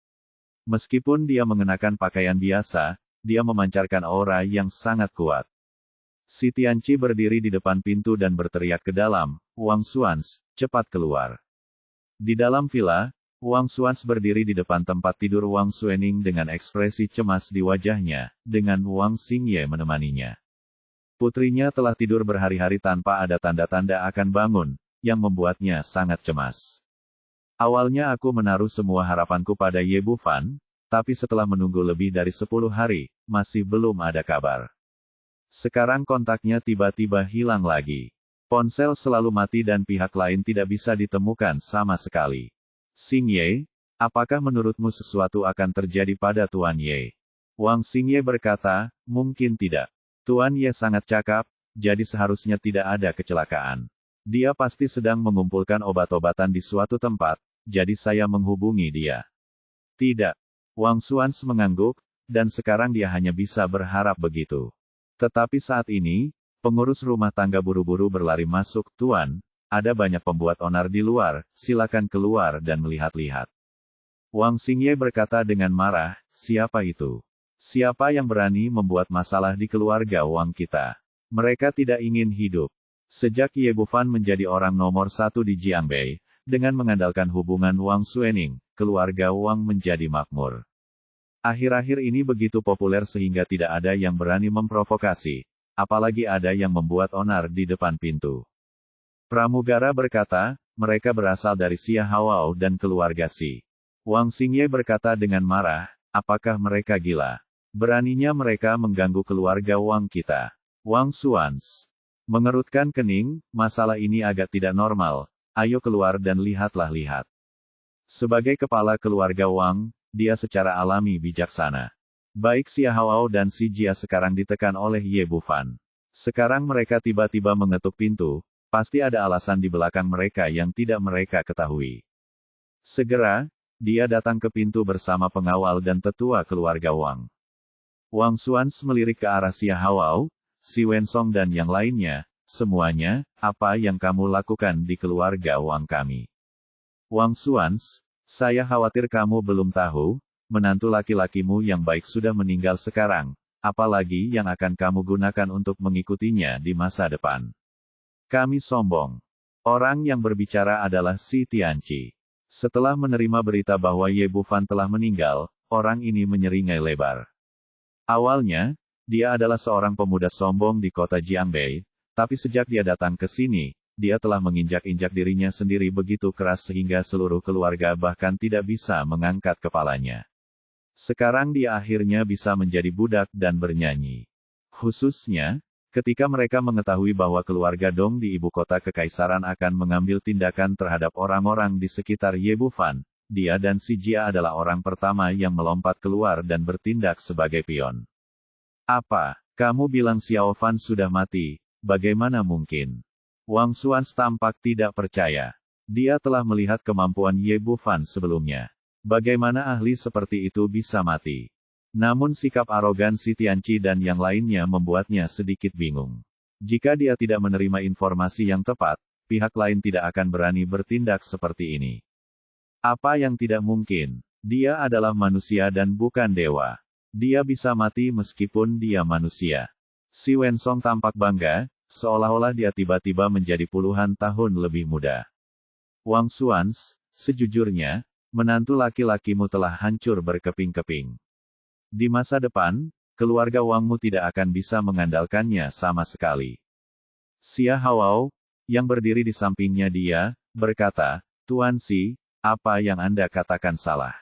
Meskipun dia mengenakan pakaian biasa, dia memancarkan aura yang sangat kuat. Si Tianqi berdiri di depan pintu dan berteriak ke dalam, "Wang Xuans, cepat keluar." Di dalam villa, Wang Xuans berdiri di depan tempat tidur Wang Xuening dengan ekspresi cemas di wajahnya, dengan Wang Xingye menemaninya. Putrinya telah tidur berhari-hari tanpa ada tanda-tanda akan bangun, yang membuatnya sangat cemas. Awalnya aku menaruh semua harapanku pada Ye Bufan, tapi setelah menunggu lebih dari 10 hari, masih belum ada kabar. Sekarang kontaknya tiba-tiba hilang lagi. Ponsel selalu mati dan pihak lain tidak bisa ditemukan sama sekali. Xingye, apakah menurutmu sesuatu akan terjadi pada Tuan Ye? Wang Xingye berkata, mungkin tidak. Tuan Ye sangat cakap, jadi seharusnya tidak ada kecelakaan. Dia pasti sedang mengumpulkan obat-obatan di suatu tempat, jadi saya menghubungi dia. Tidak. Wang Xuans mengangguk, dan sekarang dia hanya bisa berharap begitu. Tetapi saat ini, pengurus rumah tangga buru-buru berlari masuk, "Tuan, ada banyak pembuat onar di luar, silakan keluar dan melihat-lihat." Wang Xingye berkata dengan marah, "Siapa itu? Siapa yang berani membuat masalah di keluarga Wang kita? Mereka tidak ingin hidup." Sejak Ye Bufan menjadi orang nomor 1 di Jiangbei, dengan mengandalkan hubungan Wang Xuening, keluarga Wang menjadi makmur. Akhir-akhir ini begitu populer sehingga tidak ada yang berani memprovokasi, apalagi ada yang membuat onar di depan pintu. Pramugara berkata, mereka berasal dari Xia Hawao dan keluarga Si. Wang Xingye berkata dengan marah, apakah mereka gila? Beraninya mereka mengganggu keluarga Wang kita. Wang Xuans mengerutkan kening, masalah ini agak tidak normal, ayo keluar dan lihat. Sebagai kepala keluarga Wang, dia secara alami bijaksana. Baik Xia Hawao dan Si Jia sekarang ditekan oleh Ye Bufan. Sekarang mereka tiba-tiba mengetuk pintu, pasti ada alasan di belakang mereka yang tidak mereka ketahui. Segera, dia datang ke pintu bersama pengawal dan tetua keluarga Wang. Wang Xuans melirik ke arah Xia Hawao, Si Wensong dan yang lainnya, semuanya, apa yang kamu lakukan di keluarga Wang kami? Wang Xuans, saya khawatir kamu belum tahu, menantu laki-lakimu yang baik sudah meninggal sekarang, apalagi yang akan kamu gunakan untuk mengikutinya di masa depan. Kami sombong. Orang yang berbicara adalah Si Tianqi. Setelah menerima berita bahwa Ye Bufan telah meninggal, orang ini menyeringai lebar. Awalnya, dia adalah seorang pemuda sombong di kota Jiangbei, tapi sejak dia datang ke sini, dia telah menginjak-injak dirinya sendiri begitu keras sehingga seluruh keluarga bahkan tidak bisa mengangkat kepalanya. Sekarang dia akhirnya bisa menjadi budak dan bernyanyi. Khususnya, ketika mereka mengetahui bahwa keluarga Dong di ibu kota kekaisaran akan mengambil tindakan terhadap orang-orang di sekitar Ye Bufan, dia dan Si Jia adalah orang pertama yang melompat keluar dan bertindak sebagai pion. Apa? Kamu bilang Xiao Fan sudah mati, bagaimana mungkin? Wang Xuans tampak tidak percaya. Dia telah melihat kemampuan Ye Bufan sebelumnya. Bagaimana ahli seperti itu bisa mati? Namun sikap arogan Si Tianqi dan yang lainnya membuatnya sedikit bingung. Jika dia tidak menerima informasi yang tepat, pihak lain tidak akan berani bertindak seperti ini. Apa yang tidak mungkin? Dia adalah manusia dan bukan dewa. Dia bisa mati meskipun dia manusia. Si Wensong tampak bangga, seolah-olah dia tiba-tiba menjadi puluhan tahun lebih muda. Wang Xuans, sejujurnya, menantu laki-lakimu telah hancur berkeping-keping. Di masa depan, keluarga Wangmu tidak akan bisa mengandalkannya sama sekali. Xia Hawao, yang berdiri di sampingnya dia, berkata, Tuan Si, apa yang Anda katakan salah.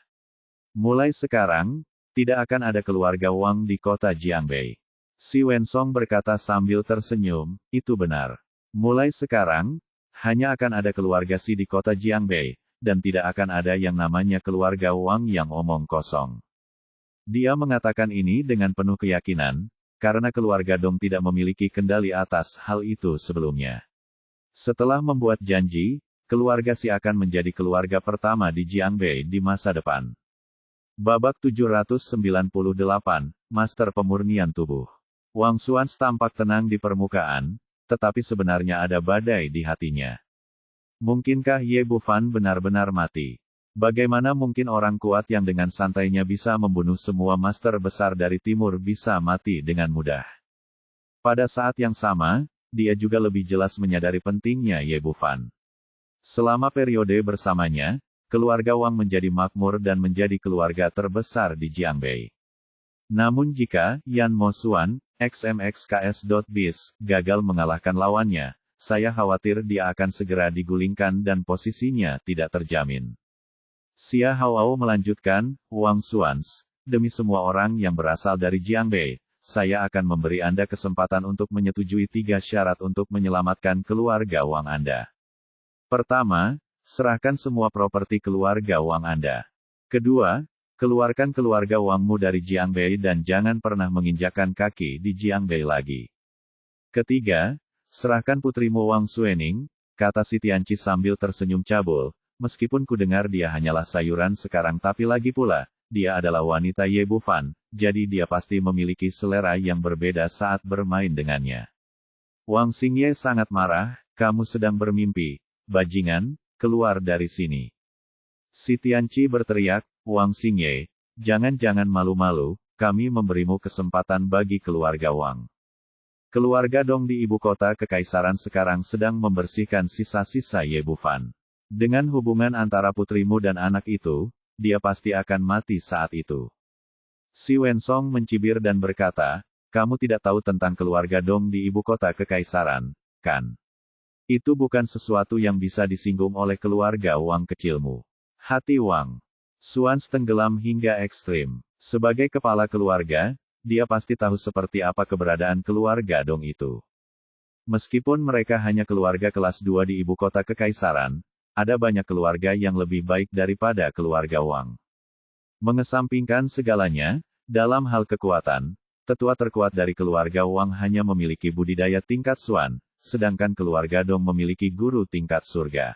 Mulai sekarang, tidak akan ada keluarga Wang di kota Jiangbei. Si Wensong berkata sambil tersenyum, itu benar. Mulai sekarang, hanya akan ada keluarga Si di kota Jiangbei, dan tidak akan ada yang namanya keluarga Wang yang omong kosong. Dia mengatakan ini dengan penuh keyakinan, karena keluarga Dong tidak memiliki kendali atas hal itu sebelumnya. Setelah membuat janji, keluarga Si akan menjadi keluarga pertama di Jiangbei di masa depan. Babak 798, Master Pemurnian Tubuh. Wang Xuans tampak tenang di permukaan, tetapi sebenarnya ada badai di hatinya. Mungkinkah Ye Bufan benar-benar mati? Bagaimana mungkin orang kuat yang dengan santainya bisa membunuh semua master besar dari timur bisa mati dengan mudah? Pada saat yang sama, dia juga lebih jelas menyadari pentingnya Ye Bufan. Selama periode bersamanya, keluarga Wang menjadi makmur dan menjadi keluarga terbesar di Jiangbei. Namun jika Yan Mo Xuan, XMXKS.biz, gagal mengalahkan lawannya, saya khawatir dia akan segera digulingkan dan posisinya tidak terjamin. Xia Haoao melanjutkan, Wang Xuans, demi semua orang yang berasal dari Jiangbei, saya akan memberi Anda kesempatan untuk menyetujui 3 syarat untuk menyelamatkan keluarga Wang Anda. Pertama, serahkan semua properti keluarga Wang Anda. Kedua, keluarkan keluarga Wangmu dari Jiangbei dan jangan pernah menginjakkan kaki di Jiangbei lagi. Ketiga, serahkan putrimu Wang Xuening, kata si Tianqi sambil tersenyum cabul. Meskipun ku dengar dia hanyalah sayuran sekarang tapi lagi pula, dia adalah wanita Ye Bufan, jadi dia pasti memiliki selera yang berbeda saat bermain dengannya. Wang Xingye sangat marah, kamu sedang bermimpi, bajingan, keluar dari sini. Si Tianqi berteriak, Wang Xingye, jangan-jangan malu-malu, kami memberimu kesempatan bagi keluarga Wang. Keluarga Dong di ibu kota kekaisaran sekarang sedang membersihkan sisa-sisa Ye Bufan. Dengan hubungan antara putrimu dan anak itu, dia pasti akan mati saat itu. Si Wensong mencibir dan berkata, kamu tidak tahu tentang keluarga Dong di ibu kota kekaisaran, kan? Itu bukan sesuatu yang bisa disinggung oleh keluarga Wang kecilmu. Hati Wang Xuans tenggelam hingga ekstrim. Sebagai kepala keluarga, dia pasti tahu seperti apa keberadaan keluarga Dong itu. Meskipun mereka hanya keluarga kelas 2 di ibu kota kekaisaran, ada banyak keluarga yang lebih baik daripada keluarga Wang. Mengesampingkan segalanya, dalam hal kekuatan, tetua terkuat dari keluarga Wang hanya memiliki budidaya tingkat Xuan, sedangkan keluarga Dong memiliki guru tingkat surga.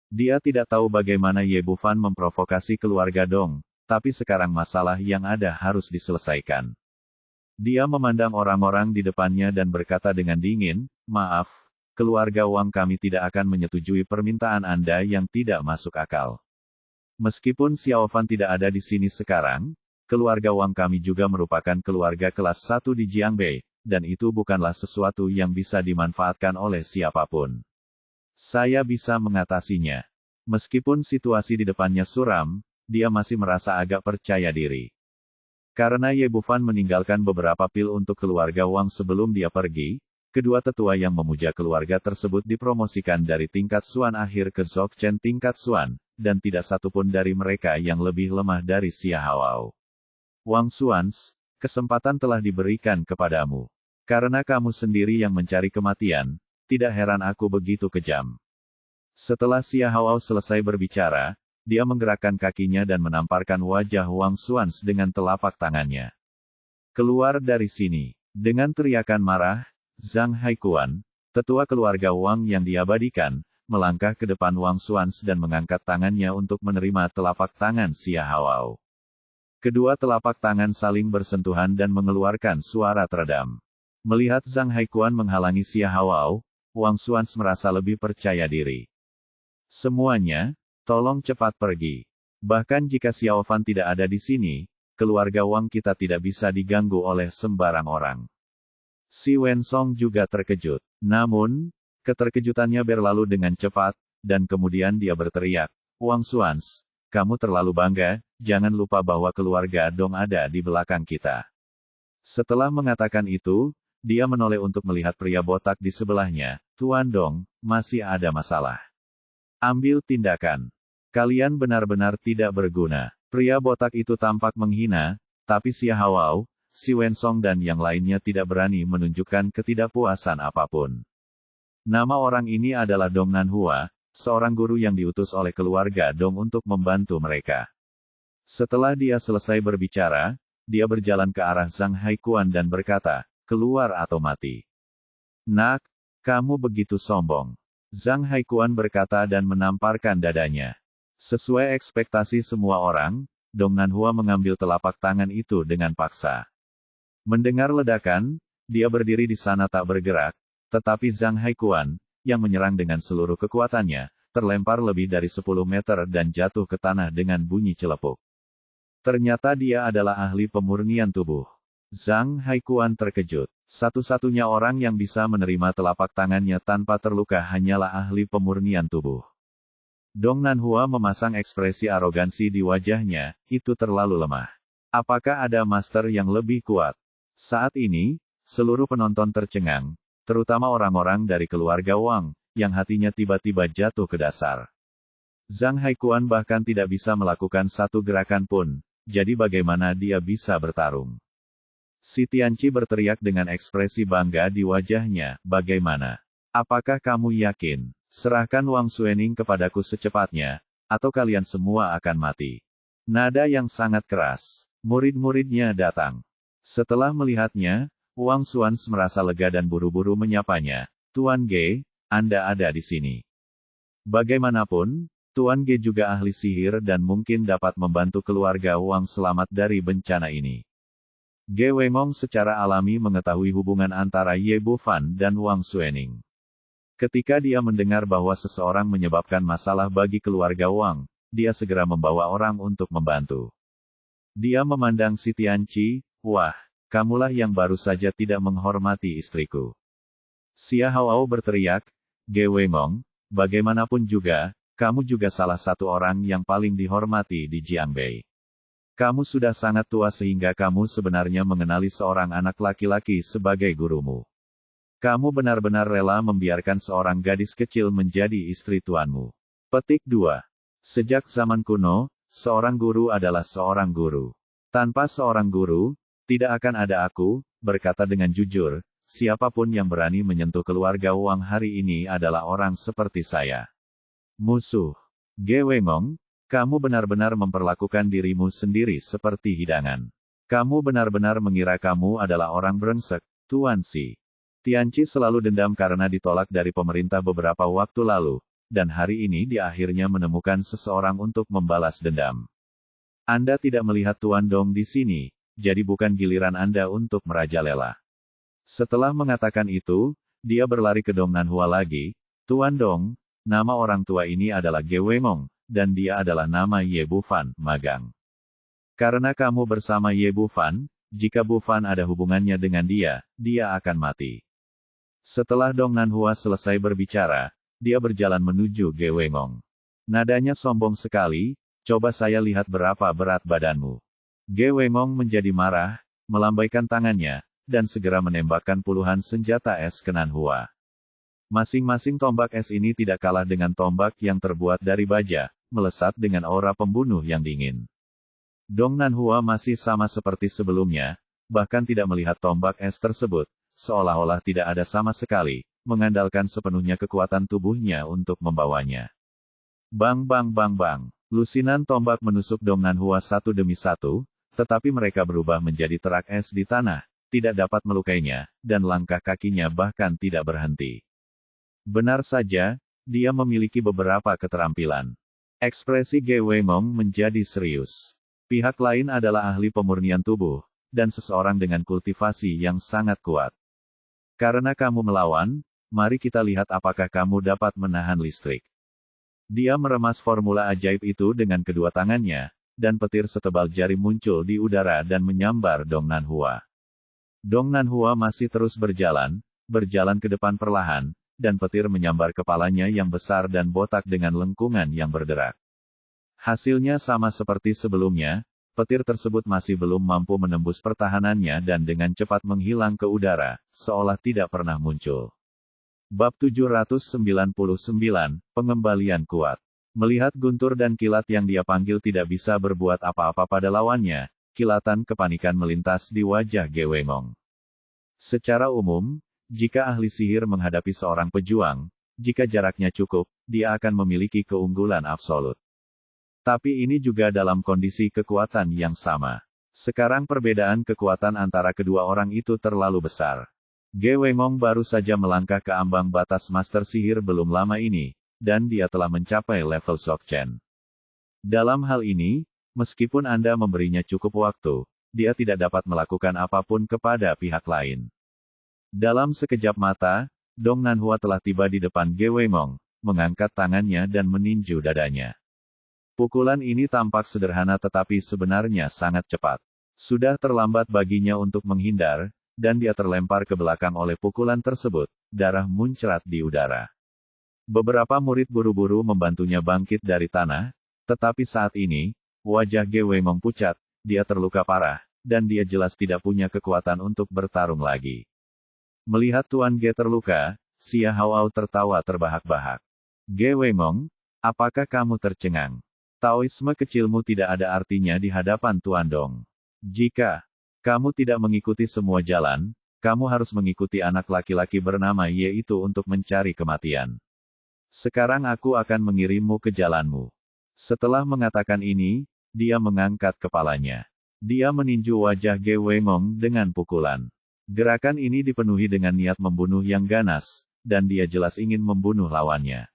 Dia tidak tahu bagaimana Ye Bufan memprovokasi keluarga Dong, tapi sekarang masalah yang ada harus diselesaikan. Dia memandang orang-orang di depannya dan berkata dengan dingin, maaf, keluarga Wang kami tidak akan menyetujui permintaan Anda yang tidak masuk akal. Meskipun Xiao Fan tidak ada di sini sekarang, keluarga Wang kami juga merupakan keluarga kelas 1 di Jiangbei, dan itu bukanlah sesuatu yang bisa dimanfaatkan oleh siapapun. Saya bisa mengatasinya. Meskipun situasi di depannya suram, dia masih merasa agak percaya diri. Karena Ye Bufan meninggalkan beberapa pil untuk keluarga Wang sebelum dia pergi, kedua tetua yang memuja keluarga tersebut dipromosikan dari tingkat Xuan akhir ke Dzogchen tingkat Xuan, dan tidak satupun dari mereka yang lebih lemah dari Xia Haoao. Wang Xuans, kesempatan telah diberikan kepadamu. Karena kamu sendiri yang mencari kematian, tidak heran aku begitu kejam. Setelah Xia Haoao selesai berbicara, dia menggerakkan kakinya dan menamparkan wajah Wang Xuans dengan telapak tangannya. Keluar dari sini. Dengan teriakan marah, Zhang Haikuan, tetua keluarga Wang yang diabadikan, melangkah ke depan Wang Xuans dan mengangkat tangannya untuk menerima telapak tangan Xia Haoao. Kedua telapak tangan saling bersentuhan dan mengeluarkan suara teredam. Melihat Zhang Haikuan menghalangi Xia Haoao, Wang Xuans merasa lebih percaya diri. Semuanya, tolong cepat pergi. Bahkan jika Xiao Fan tidak ada di sini, keluarga Wang kita tidak bisa diganggu oleh sembarang orang. Si Wensong juga terkejut. Namun, keterkejutannya berlalu dengan cepat, dan kemudian dia berteriak, Wang Xuans, kamu terlalu bangga, jangan lupa bahwa keluarga Dong ada di belakang kita. Setelah mengatakan itu, dia menoleh untuk melihat pria botak di sebelahnya, Tuan Dong, masih ada masalah. Ambil tindakan. Kalian benar-benar tidak berguna. Pria botak itu tampak menghina, tapi Xia Haoao, Si Wensong dan yang lainnya tidak berani menunjukkan ketidakpuasan apapun. Nama orang ini adalah Dong Nanhua, seorang guru yang diutus oleh keluarga Dong untuk membantu mereka. Setelah dia selesai berbicara, dia berjalan ke arah Zhang Haikuan dan berkata, keluar atau mati. Nak, kamu begitu sombong. Zhang Haikuan berkata dan menamparkan dadanya. Sesuai ekspektasi semua orang, Dong Nanhua mengambil telapak tangan itu dengan paksa. Mendengar ledakan, dia berdiri di sana tak bergerak, tetapi Zhang Haikuan, yang menyerang dengan seluruh kekuatannya, terlempar lebih dari 10 meter dan jatuh ke tanah dengan bunyi celepuk. Ternyata dia adalah ahli pemurnian tubuh. Zhang Haikuan terkejut. Satu-satunya orang yang bisa menerima telapak tangannya tanpa terluka hanyalah ahli pemurnian tubuh. Dong Nanhua memasang ekspresi arogansi di wajahnya, itu terlalu lemah. Apakah ada master yang lebih kuat? Saat ini, seluruh penonton tercengang, terutama orang-orang dari keluarga Wang, yang hatinya tiba-tiba jatuh ke dasar. Zhang Haikuan bahkan tidak bisa melakukan satu gerakan pun, jadi bagaimana dia bisa bertarung? Si Tianqi berteriak dengan ekspresi bangga di wajahnya, bagaimana? Apakah kamu yakin? Serahkan Wang Xuening kepadaku secepatnya, atau kalian semua akan mati. Nada yang sangat keras. Murid-muridnya datang. Setelah melihatnya, Wang Xuans merasa lega dan buru-buru menyapanya, Tuan Ge, Anda ada di sini. Bagaimanapun, Tuan Ge juga ahli sihir dan mungkin dapat membantu keluarga Wang selamat dari bencana ini. Ge Wengong secara alami mengetahui hubungan antara Ye Bufan dan Wang Xuening. Ketika dia mendengar bahwa seseorang menyebabkan masalah bagi keluarga Wang, dia segera membawa orang untuk membantu. Dia memandang si Tianqi, wah, kamulah yang baru saja tidak menghormati istriku. Xia Haoao berteriak, Ge Wengong, bagaimanapun juga, kamu juga salah satu orang yang paling dihormati di Jiangbei. Kamu sudah sangat tua sehingga kamu sebenarnya mengenali seorang anak laki-laki sebagai gurumu. Kamu benar-benar rela membiarkan seorang gadis kecil menjadi istri tuanmu. Petik 2. Sejak zaman kuno, seorang guru adalah seorang guru. Tanpa seorang guru, tidak akan ada aku, berkata dengan jujur, siapapun yang berani menyentuh keluarga Wang hari ini adalah orang seperti saya. Musuh. Ge Wengong, kamu benar-benar memperlakukan dirimu sendiri seperti hidangan. Kamu benar-benar mengira kamu adalah orang brengsek, Tuan Si. Tianqi selalu dendam karena ditolak dari pemerintah beberapa waktu lalu, dan hari ini dia akhirnya menemukan seseorang untuk membalas dendam. Anda tidak melihat Tuan Dong di sini, jadi bukan giliran Anda untuk merajalela. Setelah mengatakan itu, dia berlari ke Dong Nanhua lagi, Tuan Dong, nama orang tua ini adalah Ge Wengong, dan dia adalah nama Ye Bufan, magang. Karena kamu bersama Ye Bufan, jika Bufan ada hubungannya dengan dia, dia akan mati. Setelah Dong Nanhua selesai berbicara, dia berjalan menuju Ge Wengong. Nadanya sombong sekali, coba saya lihat berapa berat badanmu. Ge Wengong menjadi marah, melambaikan tangannya, dan segera menembakkan puluhan senjata es ke Nanhua. Masing-masing tombak es ini tidak kalah dengan tombak yang terbuat dari baja, melesat dengan aura pembunuh yang dingin. Dong Nanhua masih sama seperti sebelumnya, bahkan tidak melihat tombak es tersebut, seolah-olah tidak ada sama sekali, mengandalkan sepenuhnya kekuatan tubuhnya untuk membawanya. Bang bang bang bang, lusinan tombak menusuk Dong Nanhua satu demi satu, tetapi mereka berubah menjadi terak es di tanah, tidak dapat melukainya, dan langkah kakinya bahkan tidak berhenti. Benar saja, dia memiliki beberapa keterampilan. Ekspresi Ge Wengong menjadi serius. Pihak lain adalah ahli pemurnian tubuh, dan seseorang dengan kultivasi yang sangat kuat. Karena kamu melawan, mari kita lihat apakah kamu dapat menahan listrik. Dia meremas formula ajaib itu dengan kedua tangannya, dan petir setebal jari muncul di udara dan menyambar Dong Nanhua. Dong Nanhua masih terus berjalan ke depan perlahan, dan petir menyambar kepalanya yang besar dan botak dengan lengkungan yang berderak. Hasilnya sama seperti sebelumnya, petir tersebut masih belum mampu menembus pertahanannya dan dengan cepat menghilang ke udara, seolah tidak pernah muncul. Bab 799, Pengembalian Kuat. Melihat guntur dan kilat yang dia panggil tidak bisa berbuat apa-apa pada lawannya, kilatan kepanikan melintas di wajah Ge Wengong. Secara umum, jika ahli sihir menghadapi seorang pejuang, jika jaraknya cukup, dia akan memiliki keunggulan absolut. Tapi ini juga dalam kondisi kekuatan yang sama. Sekarang perbedaan kekuatan antara kedua orang itu terlalu besar. Ge Wengong baru saja melangkah ke ambang batas master sihir belum lama ini, dan dia telah mencapai level Dzogchen. Dalam hal ini, meskipun Anda memberinya cukup waktu, dia tidak dapat melakukan apapun kepada pihak lain. Dalam sekejap mata, Dong Nanhua telah tiba di depan Ge Wengong, mengangkat tangannya dan meninju dadanya. Pukulan ini tampak sederhana tetapi sebenarnya sangat cepat. Sudah terlambat baginya untuk menghindar, dan dia terlempar ke belakang oleh pukulan tersebut, darah muncrat di udara. Beberapa murid buru-buru membantunya bangkit dari tanah, tetapi saat ini, wajah Ge Weimong pucat, dia terluka parah, dan dia jelas tidak punya kekuatan untuk bertarung lagi. Melihat Tuan Ge terluka, Xia Hao tertawa terbahak-bahak. Ge Weimong, apakah kamu tercengang? Taoisme kecilmu tidak ada artinya di hadapan Tuan Dong. Jika kamu tidak mengikuti semua jalan, kamu harus mengikuti anak laki-laki bernama Ye itu untuk mencari kematian. Sekarang aku akan mengirimmu ke jalanmu. Setelah mengatakan ini, dia mengangkat kepalanya. Dia meninju wajah Ge Weimong dengan pukulan. Gerakan ini dipenuhi dengan niat membunuh yang ganas, dan dia jelas ingin membunuh lawannya.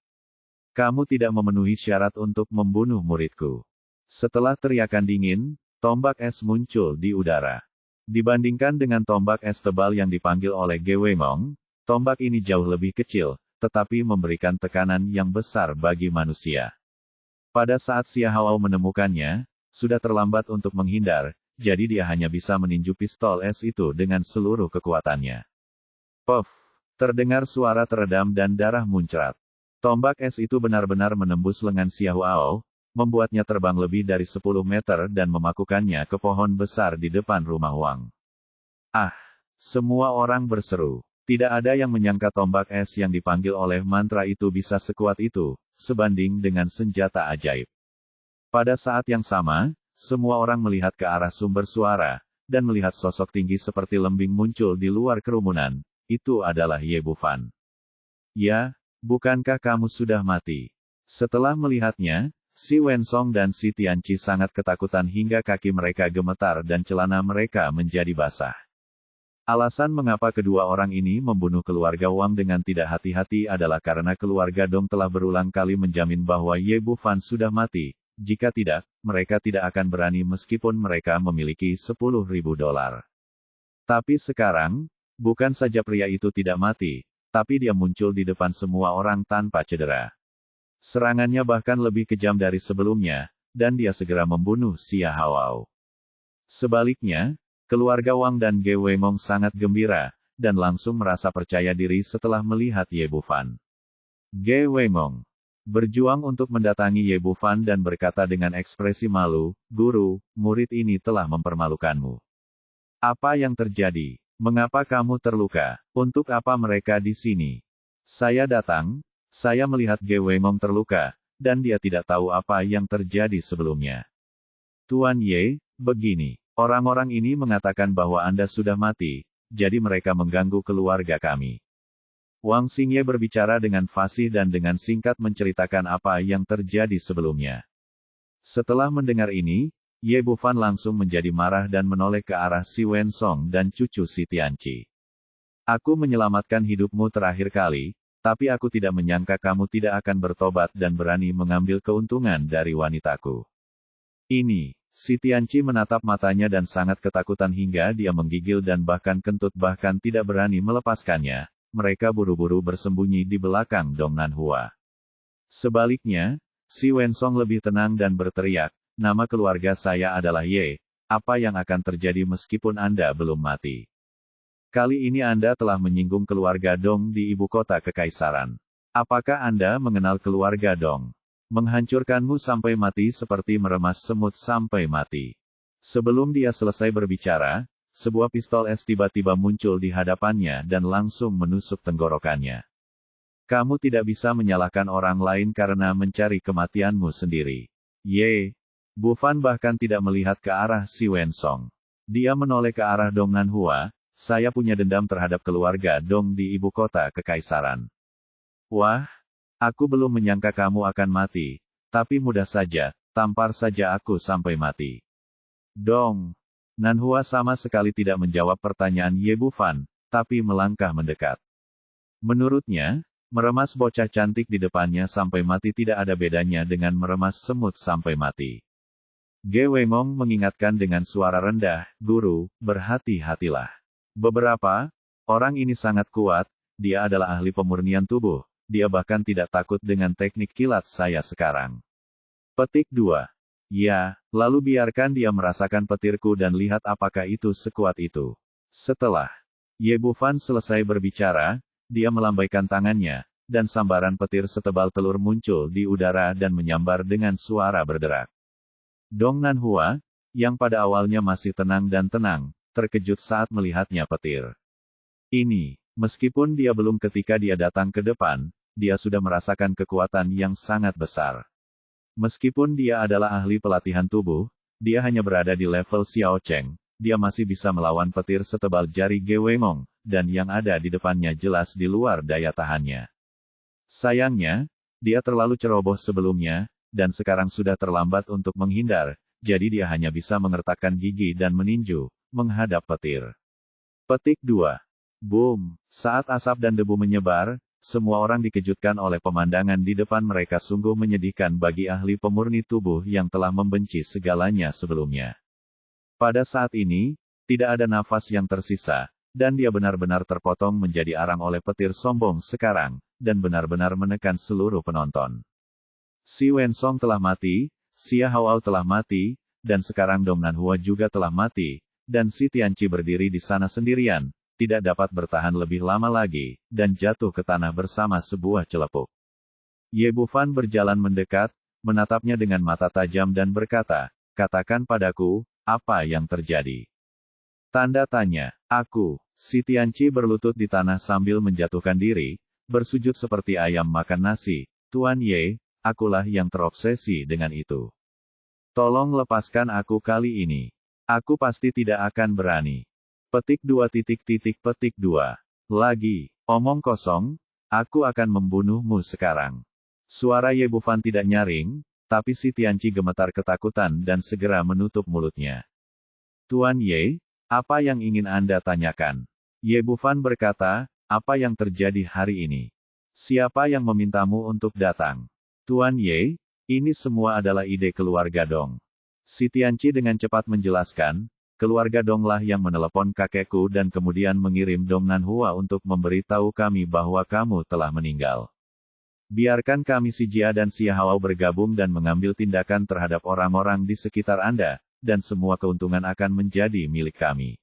Kamu tidak memenuhi syarat untuk membunuh muridku. Setelah teriakan dingin, tombak es muncul di udara. Dibandingkan dengan tombak es tebal yang dipanggil oleh Ge Weimong, tombak ini jauh lebih kecil, tetapi memberikan tekanan yang besar bagi manusia. Pada saat Xia Hao menemukannya, sudah terlambat untuk menghindar, jadi dia hanya bisa meninju pistol es itu dengan seluruh kekuatannya. Puff! Terdengar suara teredam dan darah muncrat. Tombak es itu benar-benar menembus lengan Xia Hao, membuatnya terbang lebih dari 10 meter dan memakukannya ke pohon besar di depan rumah Wang. Ah! Semua orang berseru. Tidak ada yang menyangka tombak es yang dipanggil oleh mantra itu bisa sekuat itu, sebanding dengan senjata ajaib. Pada saat yang sama, semua orang melihat ke arah sumber suara, dan melihat sosok tinggi seperti lembing muncul di luar kerumunan. Itu adalah Ye Bufan. Ya, bukankah kamu sudah mati? Setelah melihatnya, Si Wensong dan Si Tianqi sangat ketakutan hingga kaki mereka gemetar dan celana mereka menjadi basah. Alasan mengapa kedua orang ini membunuh keluarga Wang dengan tidak hati-hati adalah karena keluarga Dong telah berulang kali menjamin bahwa Ye Bufan sudah mati. Jika tidak, mereka tidak akan berani meskipun mereka memiliki $10.000. Tapi sekarang, bukan saja pria itu tidak mati, tapi dia muncul di depan semua orang tanpa cedera. Serangannya bahkan lebih kejam dari sebelumnya, dan dia segera membunuh Xia Hao. Sebaliknya, keluarga Wang dan Ge Weimong sangat gembira, dan langsung merasa percaya diri setelah melihat Ye Bufan. Ge Weimong berjuang untuk mendatangi Ye Bufan dan berkata dengan ekspresi malu, "Guru, murid ini telah mempermalukanmu. Apa yang terjadi? Mengapa kamu terluka? Untuk apa mereka di sini? Saya datang, saya melihat Ge Weimong terluka, dan dia tidak tahu apa yang terjadi sebelumnya. Tuan Ye, begini, orang-orang ini mengatakan bahwa Anda sudah mati, jadi mereka mengganggu keluarga kami." Wang Xingye berbicara dengan fasih dan dengan singkat menceritakan apa yang terjadi sebelumnya. Setelah mendengar ini, Ye Bufan langsung menjadi marah dan menoleh ke arah Si Wensong dan cucu Si Tianqi. "Aku menyelamatkan hidupmu terakhir kali, tapi aku tidak menyangka kamu tidak akan bertobat dan berani mengambil keuntungan dari wanitaku." Ini, Si Tianqi menatap matanya dan sangat ketakutan hingga dia menggigil dan bahkan kentut bahkan tidak berani melepaskannya. Mereka buru-buru bersembunyi di belakang Dong Nanhua. Sebaliknya, Si Wensong lebih tenang dan berteriak, "Nama keluarga saya adalah Ye, apa yang akan terjadi meskipun Anda belum mati? Kali ini Anda telah menyinggung keluarga Dong di ibu kota kekaisaran. Apakah Anda mengenal keluarga Dong? Menghancurkanmu sampai mati seperti meremas semut sampai mati." Sebelum dia selesai berbicara, sebuah pistol es tiba-tiba muncul di hadapannya dan langsung menusuk tenggorokannya. "Kamu tidak bisa menyalahkan orang lain karena mencari kematianmu sendiri." Ye Bufan bahkan tidak melihat ke arah Si Wensong. Dia menoleh ke arah Dong Nanhua, "Saya punya dendam terhadap keluarga Dong di ibu kota kekaisaran. Wah, aku belum menyangka kamu akan mati, tapi mudah saja, tampar saja aku sampai mati." Dong Nanhua sama sekali tidak menjawab pertanyaan Ye Bufan, tapi melangkah mendekat. Menurutnya, meremas bocah cantik di depannya sampai mati tidak ada bedanya dengan meremas semut sampai mati. Ge Weimong mengingatkan dengan suara rendah, "Guru, berhati-hatilah. Beberapa orang ini sangat kuat, dia adalah ahli pemurnian tubuh, dia bahkan tidak takut dengan teknik kilat saya sekarang. Petik 2. Ya, lalu biarkan dia merasakan petirku dan lihat apakah itu sekuat itu. Setelah Ye Bufan selesai berbicara, dia melambaikan tangannya, dan sambaran petir setebal telur muncul di udara dan menyambar dengan suara berderak. Dong Nanhua, yang pada awalnya masih tenang dan tenang, terkejut saat melihatnya petir. Ini, meskipun dia belum ketika dia datang ke depan, dia sudah merasakan kekuatan yang sangat besar. Meskipun dia adalah ahli pelatihan tubuh, dia hanya berada di level Xiao Cheng, dia masih bisa melawan petir setebal jari Gewengong, dan yang ada di depannya jelas di luar daya tahannya. Sayangnya, dia terlalu ceroboh sebelumnya, dan sekarang sudah terlambat untuk menghindar, jadi dia hanya bisa mengertakkan gigi dan meninju, menghadap petir. Petik 2. Boom! Saat asap dan debu menyebar, semua orang dikejutkan oleh pemandangan di depan mereka sungguh menyedihkan bagi ahli pemurni tubuh yang telah membenci segalanya sebelumnya. Pada saat ini, tidak ada nafas yang tersisa, dan dia benar-benar terpotong menjadi arang oleh petir sombong sekarang, dan benar-benar menekan seluruh penonton. Si Wensong telah mati, Xia Hao telah mati, dan sekarang Dong Nanhua juga telah mati, dan si Tianqi berdiri di sana sendirian, tidak dapat bertahan lebih lama lagi, dan jatuh ke tanah bersama sebuah celepuk. Ye Bufan berjalan mendekat, menatapnya dengan mata tajam dan berkata, "Katakan padaku, apa yang terjadi?" Tanda tanya. Aku, si Tianqi berlutut di tanah sambil menjatuhkan diri, bersujud seperti ayam makan nasi. Tuan Ye, akulah yang terobsesi dengan itu. Tolong lepaskan aku kali ini. Aku pasti tidak akan berani. Petik 2. Petik 2. Lagi, omong kosong, aku akan membunuhmu sekarang. Suara Ye Bufan tidak nyaring, tapi si Tianqi gemetar ketakutan dan segera menutup mulutnya. Tuan Ye, apa yang ingin Anda tanyakan? Ye Bufan berkata, apa yang terjadi hari ini? Siapa yang memintamu untuk datang? Tuan Ye, ini semua adalah ide keluarga Dong. Si Tianqi dengan cepat menjelaskan, keluarga Dong lah yang menelepon kakekku dan kemudian mengirim Dong Nanhua untuk memberitahu kami bahwa kamu telah meninggal. Biarkan kami si Jia dan si Hao bergabung dan mengambil tindakan terhadap orang-orang di sekitar Anda, dan semua keuntungan akan menjadi milik kami.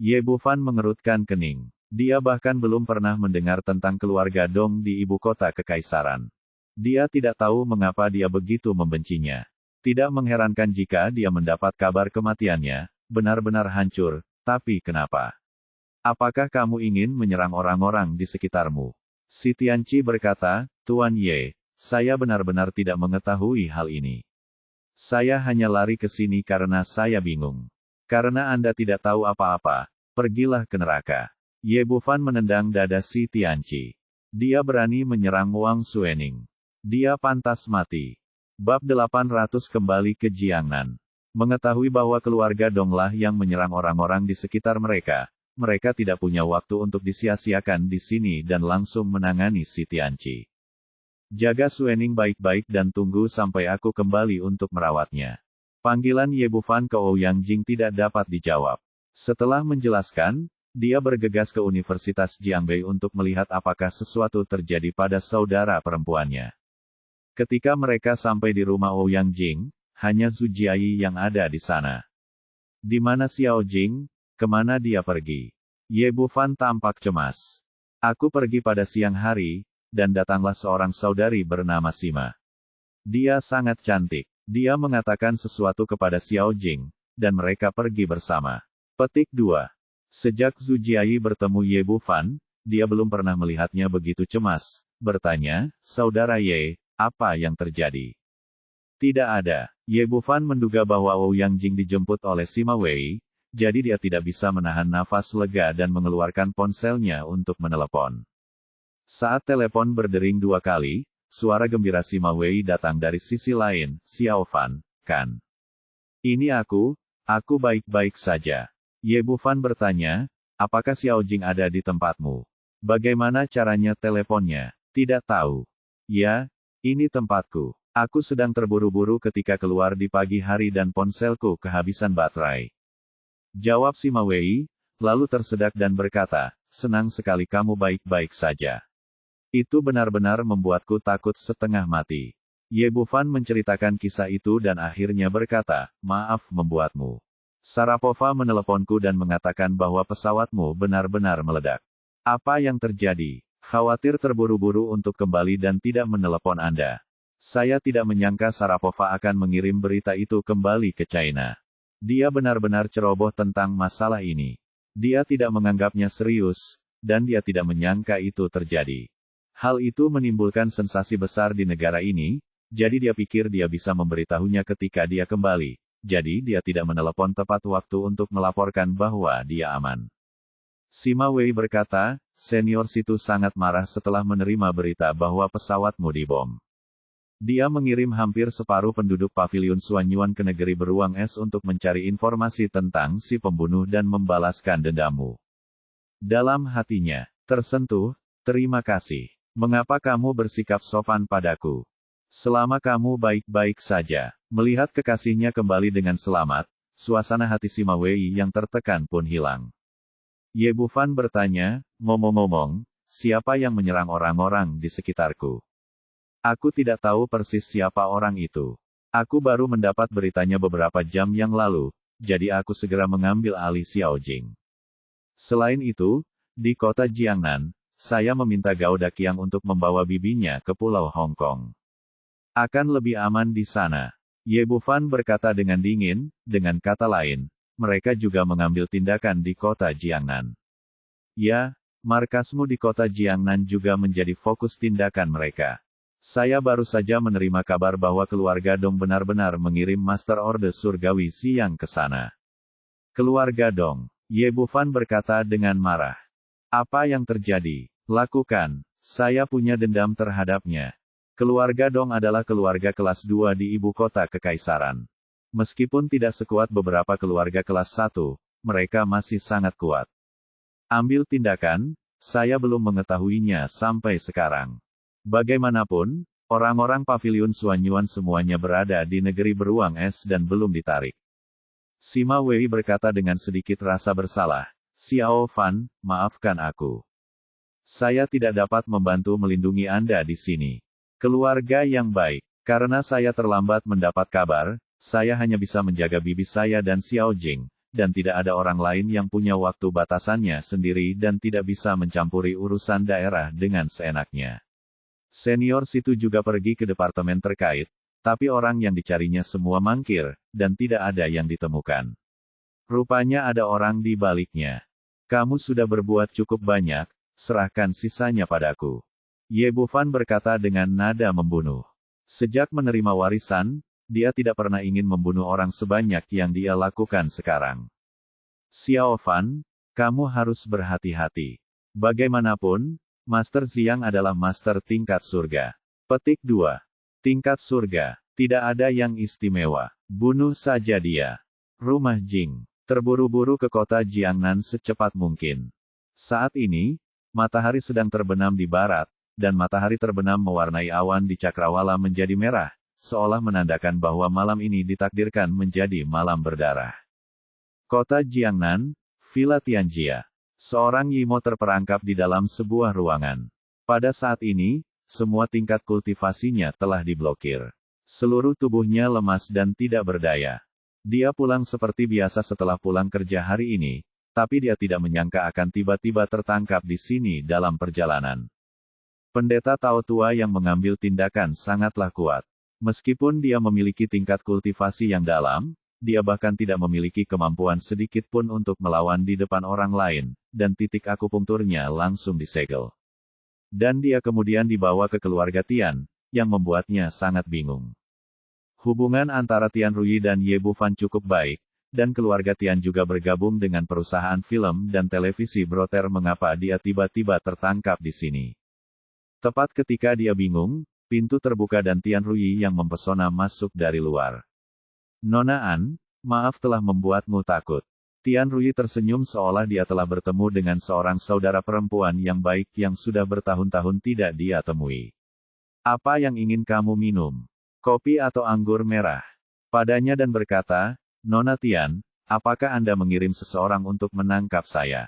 Ye Bufan mengerutkan kening. Dia bahkan belum pernah mendengar tentang keluarga Dong di ibu kota kekaisaran. Dia tidak tahu mengapa dia begitu membencinya. Tidak mengherankan jika dia mendapat kabar kematiannya, benar-benar hancur, tapi kenapa? Apakah kamu ingin menyerang orang-orang di sekitarmu? Si Tianqi berkata, Tuan Ye, saya benar-benar tidak mengetahui hal ini. Saya hanya lari ke sini karena saya bingung. Karena Anda tidak tahu apa-apa, pergilah ke neraka. Ye Bufan menendang dada si Tianqi. Dia berani menyerang Wang Suening. Dia pantas mati. Bab 800 kembali ke Jiangnan. Mengetahui bahwa keluarga Donglah yang menyerang orang-orang di sekitar mereka, mereka tidak punya waktu untuk disia-siakan di sini dan langsung menangani si Tianqi. Jaga Suening baik-baik dan tunggu sampai aku kembali untuk merawatnya. Panggilan Ye Bufan ke Ouyang Jing tidak dapat dijawab. Setelah menjelaskan, dia bergegas ke Universitas Jiangbei untuk melihat apakah sesuatu terjadi pada saudara perempuannya. Ketika mereka sampai di rumah Ouyang Jing, hanya Zhu Jiayi yang ada di sana. Di mana Xiao Jing? Kemana dia pergi? Ye Bufan tampak cemas. Aku pergi pada siang hari, dan datanglah seorang saudari bernama Sima. Dia sangat cantik. Dia mengatakan sesuatu kepada Xiao Jing, dan mereka pergi bersama. Petik 2. Sejak Zhu Jiayi bertemu Ye Bufan, dia belum pernah melihatnya begitu cemas. Bertanya, Saudara Ye, apa yang terjadi? Tidak ada. Ye Bufan menduga bahwa Ouyang Jing dijemput oleh Sima Wei, jadi dia tidak bisa menahan nafas lega dan mengeluarkan ponselnya untuk menelepon. Saat telepon berdering 2 kali, suara gembira Sima Wei datang dari sisi lain. Xiao Fan, kan? Ini aku baik-baik saja. Ye Bufan bertanya, apakah Xiao Jing ada di tempatmu? Bagaimana caranya teleponnya? Tidak tahu. Ya, ini tempatku. Aku sedang terburu-buru ketika keluar di pagi hari dan ponselku kehabisan baterai. Jawab Sima Wei, lalu tersedak dan berkata, senang sekali kamu baik-baik saja. Itu benar-benar membuatku takut setengah mati. Ye Bufan menceritakan kisah itu dan akhirnya berkata, maaf membuatmu. Sarapova meneleponku dan mengatakan bahwa pesawatmu benar-benar meledak. Apa yang terjadi? Khawatir terburu-buru untuk kembali dan tidak menelepon Anda. Saya tidak menyangka Sarapova akan mengirim berita itu kembali ke China. Dia benar-benar ceroboh tentang masalah ini. Dia tidak menganggapnya serius, dan dia tidak menyangka itu terjadi. Hal itu menimbulkan sensasi besar di negara ini, jadi dia pikir dia bisa memberitahunya ketika dia kembali. Jadi dia tidak menelepon tepat waktu untuk melaporkan bahwa dia aman. Sima Wei berkata, senior situ sangat marah setelah menerima berita bahwa pesawatmu dibom. Dia mengirim hampir separuh penduduk pavilion Suanyuan ke negeri beruang es untuk mencari informasi tentang si pembunuh dan membalaskan dendammu. Dalam hatinya, tersentuh, terima kasih. Mengapa kamu bersikap sopan padaku? Selama kamu baik-baik saja. Melihat kekasihnya kembali dengan selamat, suasana hati Sima Wei yang tertekan pun hilang. Ye Bufan bertanya, ngomong-ngomong, siapa yang menyerang orang-orang di sekitarku? Aku tidak tahu persis siapa orang itu. Aku baru mendapat beritanya beberapa jam yang lalu, jadi aku segera mengambil alih Xiao Jing. Selain itu, di kota Jiangnan, saya meminta Gao Daqiang untuk membawa bibinya ke Pulau Hong Kong. Akan lebih aman di sana. Ye Bufan berkata dengan dingin, dengan kata lain, mereka juga mengambil tindakan di kota Jiangnan. Ya, markasmu di kota Jiangnan juga menjadi fokus tindakan mereka. Saya baru saja menerima kabar bahwa keluarga Dong benar-benar mengirim Master Orde Surgawi Siang ke sana. Keluarga Dong, Ye Bufan berkata dengan marah. Apa yang terjadi? Lakukan. Saya punya dendam terhadapnya. Keluarga Dong adalah keluarga kelas 2 di ibu kota kekaisaran. Meskipun tidak sekuat beberapa keluarga kelas 1, mereka masih sangat kuat. Ambil tindakan, saya belum mengetahuinya sampai sekarang. Bagaimanapun, orang-orang pavilion Suanyuan semuanya berada di negeri beruang es dan belum ditarik. Sima Wei berkata dengan sedikit rasa bersalah, Xiao Fan, maafkan aku. Saya tidak dapat membantu melindungi Anda di sini. Keluarga yang baik. Karena saya terlambat mendapat kabar, saya hanya bisa menjaga bibi saya dan Xiao Jing, dan tidak ada orang lain yang punya waktu batasannya sendiri dan tidak bisa mencampuri urusan daerah dengan seenaknya. Senior situ juga pergi ke departemen terkait, tapi orang yang dicarinya semua mangkir, dan tidak ada yang ditemukan. Rupanya ada orang di baliknya. Kamu sudah berbuat cukup banyak, serahkan sisanya padaku. Ye Bufan berkata dengan nada membunuh. Sejak menerima warisan, dia tidak pernah ingin membunuh orang sebanyak yang dia lakukan sekarang. Xiao Fan, kamu harus berhati-hati. Bagaimanapun, Master Xiang adalah master tingkat surga. Petik 2. Tingkat surga, tidak ada yang istimewa. Bunuh saja dia. Rumah Jing. Terburu-buru ke kota Jiangnan secepat mungkin. Saat ini, matahari sedang terbenam di barat, dan matahari terbenam mewarnai awan di cakrawala menjadi merah, seolah menandakan bahwa malam ini ditakdirkan menjadi malam berdarah. Kota Jiangnan, Villa Tianjia. Seorang Yimo terperangkap di dalam sebuah ruangan. Pada saat ini, semua tingkat kultivasinya telah diblokir. Seluruh tubuhnya lemas dan tidak berdaya. Dia pulang seperti biasa setelah pulang kerja hari ini, tapi dia tidak menyangka akan tiba-tiba tertangkap di sini dalam perjalanan. Pendeta Tao tua yang mengambil tindakan sangatlah kuat. Meskipun dia memiliki tingkat kultivasi yang dalam, dia bahkan tidak memiliki kemampuan sedikit pun untuk melawan di depan orang lain, dan titik akupunkturnya langsung disegel. Dan dia kemudian dibawa ke keluarga Tian, yang membuatnya sangat bingung. Hubungan antara Tian Rui dan Ye Bufan cukup baik, dan keluarga Tian juga bergabung dengan perusahaan film dan televisi Broter. Mengapa dia tiba-tiba tertangkap di sini? Tepat ketika dia bingung, pintu terbuka dan Tian Rui yang mempesona masuk dari luar. Nona An, maaf telah membuatmu takut. Tian Rui tersenyum seolah dia telah bertemu dengan seorang saudara perempuan yang baik yang sudah bertahun-tahun tidak dia temui. Apa yang ingin kamu minum? Kopi atau anggur merah? Padanya dan berkata, Nona Tian, apakah Anda mengirim seseorang untuk menangkap saya?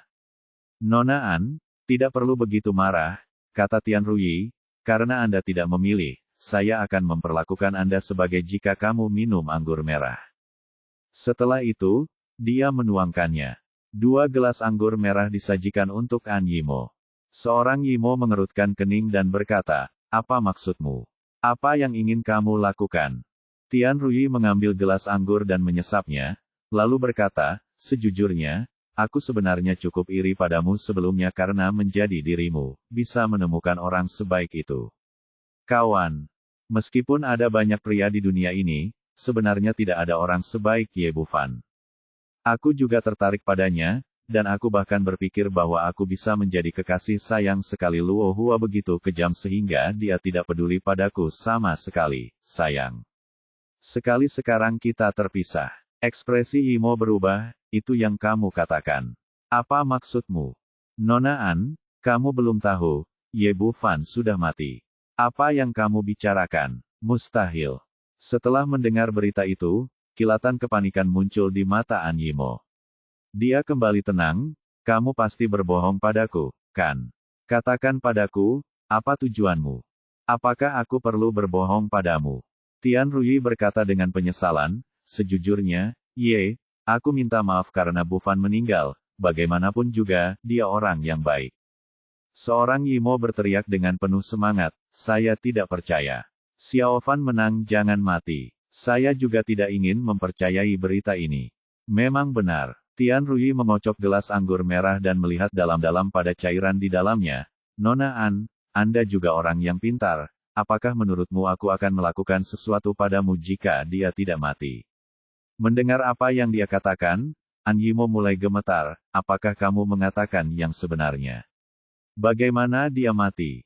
Nona An, tidak perlu begitu marah, kata Tian Ruyi, karena Anda tidak memilih, saya akan memperlakukan Anda sebagai jika kamu minum anggur merah. Setelah itu, dia menuangkannya. 2 gelas anggur merah disajikan untuk An Yimo. Seorang Yimo mengerutkan kening dan berkata, apa maksudmu? Apa yang ingin kamu lakukan? Tian Ruyi mengambil gelas anggur dan menyesapnya, lalu berkata, sejujurnya, aku sebenarnya cukup iri padamu sebelumnya karena menjadi dirimu, bisa menemukan orang sebaik itu. Kawan, meskipun ada banyak pria di dunia ini, sebenarnya tidak ada orang sebaik Ye Bufan. Aku juga tertarik padanya, dan aku bahkan berpikir bahwa aku bisa menjadi kekasih sayang sekali. Luo Hua begitu kejam sehingga dia tidak peduli padaku sama sekali, sayang. Sekali sekarang kita terpisah. Ekspresi Yimo berubah, itu yang kamu katakan. Apa maksudmu? Nona An, kamu belum tahu, Ye Bufan sudah mati. Apa yang kamu bicarakan? Mustahil. Setelah mendengar berita itu, kilatan kepanikan muncul di mata An Yimo. Dia kembali tenang, kamu pasti berbohong padaku, kan? Katakan padaku, apa tujuanmu? Apakah aku perlu berbohong padamu? Tian Ruyi berkata dengan penyesalan, sejujurnya, Ye, aku minta maaf karena Bufan meninggal, bagaimanapun juga, dia orang yang baik. Seorang Yimo berteriak dengan penuh semangat, saya tidak percaya. Xiao Fan menang jangan mati. Saya juga tidak ingin mempercayai berita ini. Memang benar. Tian Ruyi mengocok gelas anggur merah dan melihat dalam-dalam pada cairan di dalamnya. Nona An, Anda juga orang yang pintar. Apakah menurutmu aku akan melakukan sesuatu padamu jika dia tidak mati? Mendengar apa yang dia katakan, An Yimo mulai gemetar. Apakah kamu mengatakan yang sebenarnya? Bagaimana dia mati?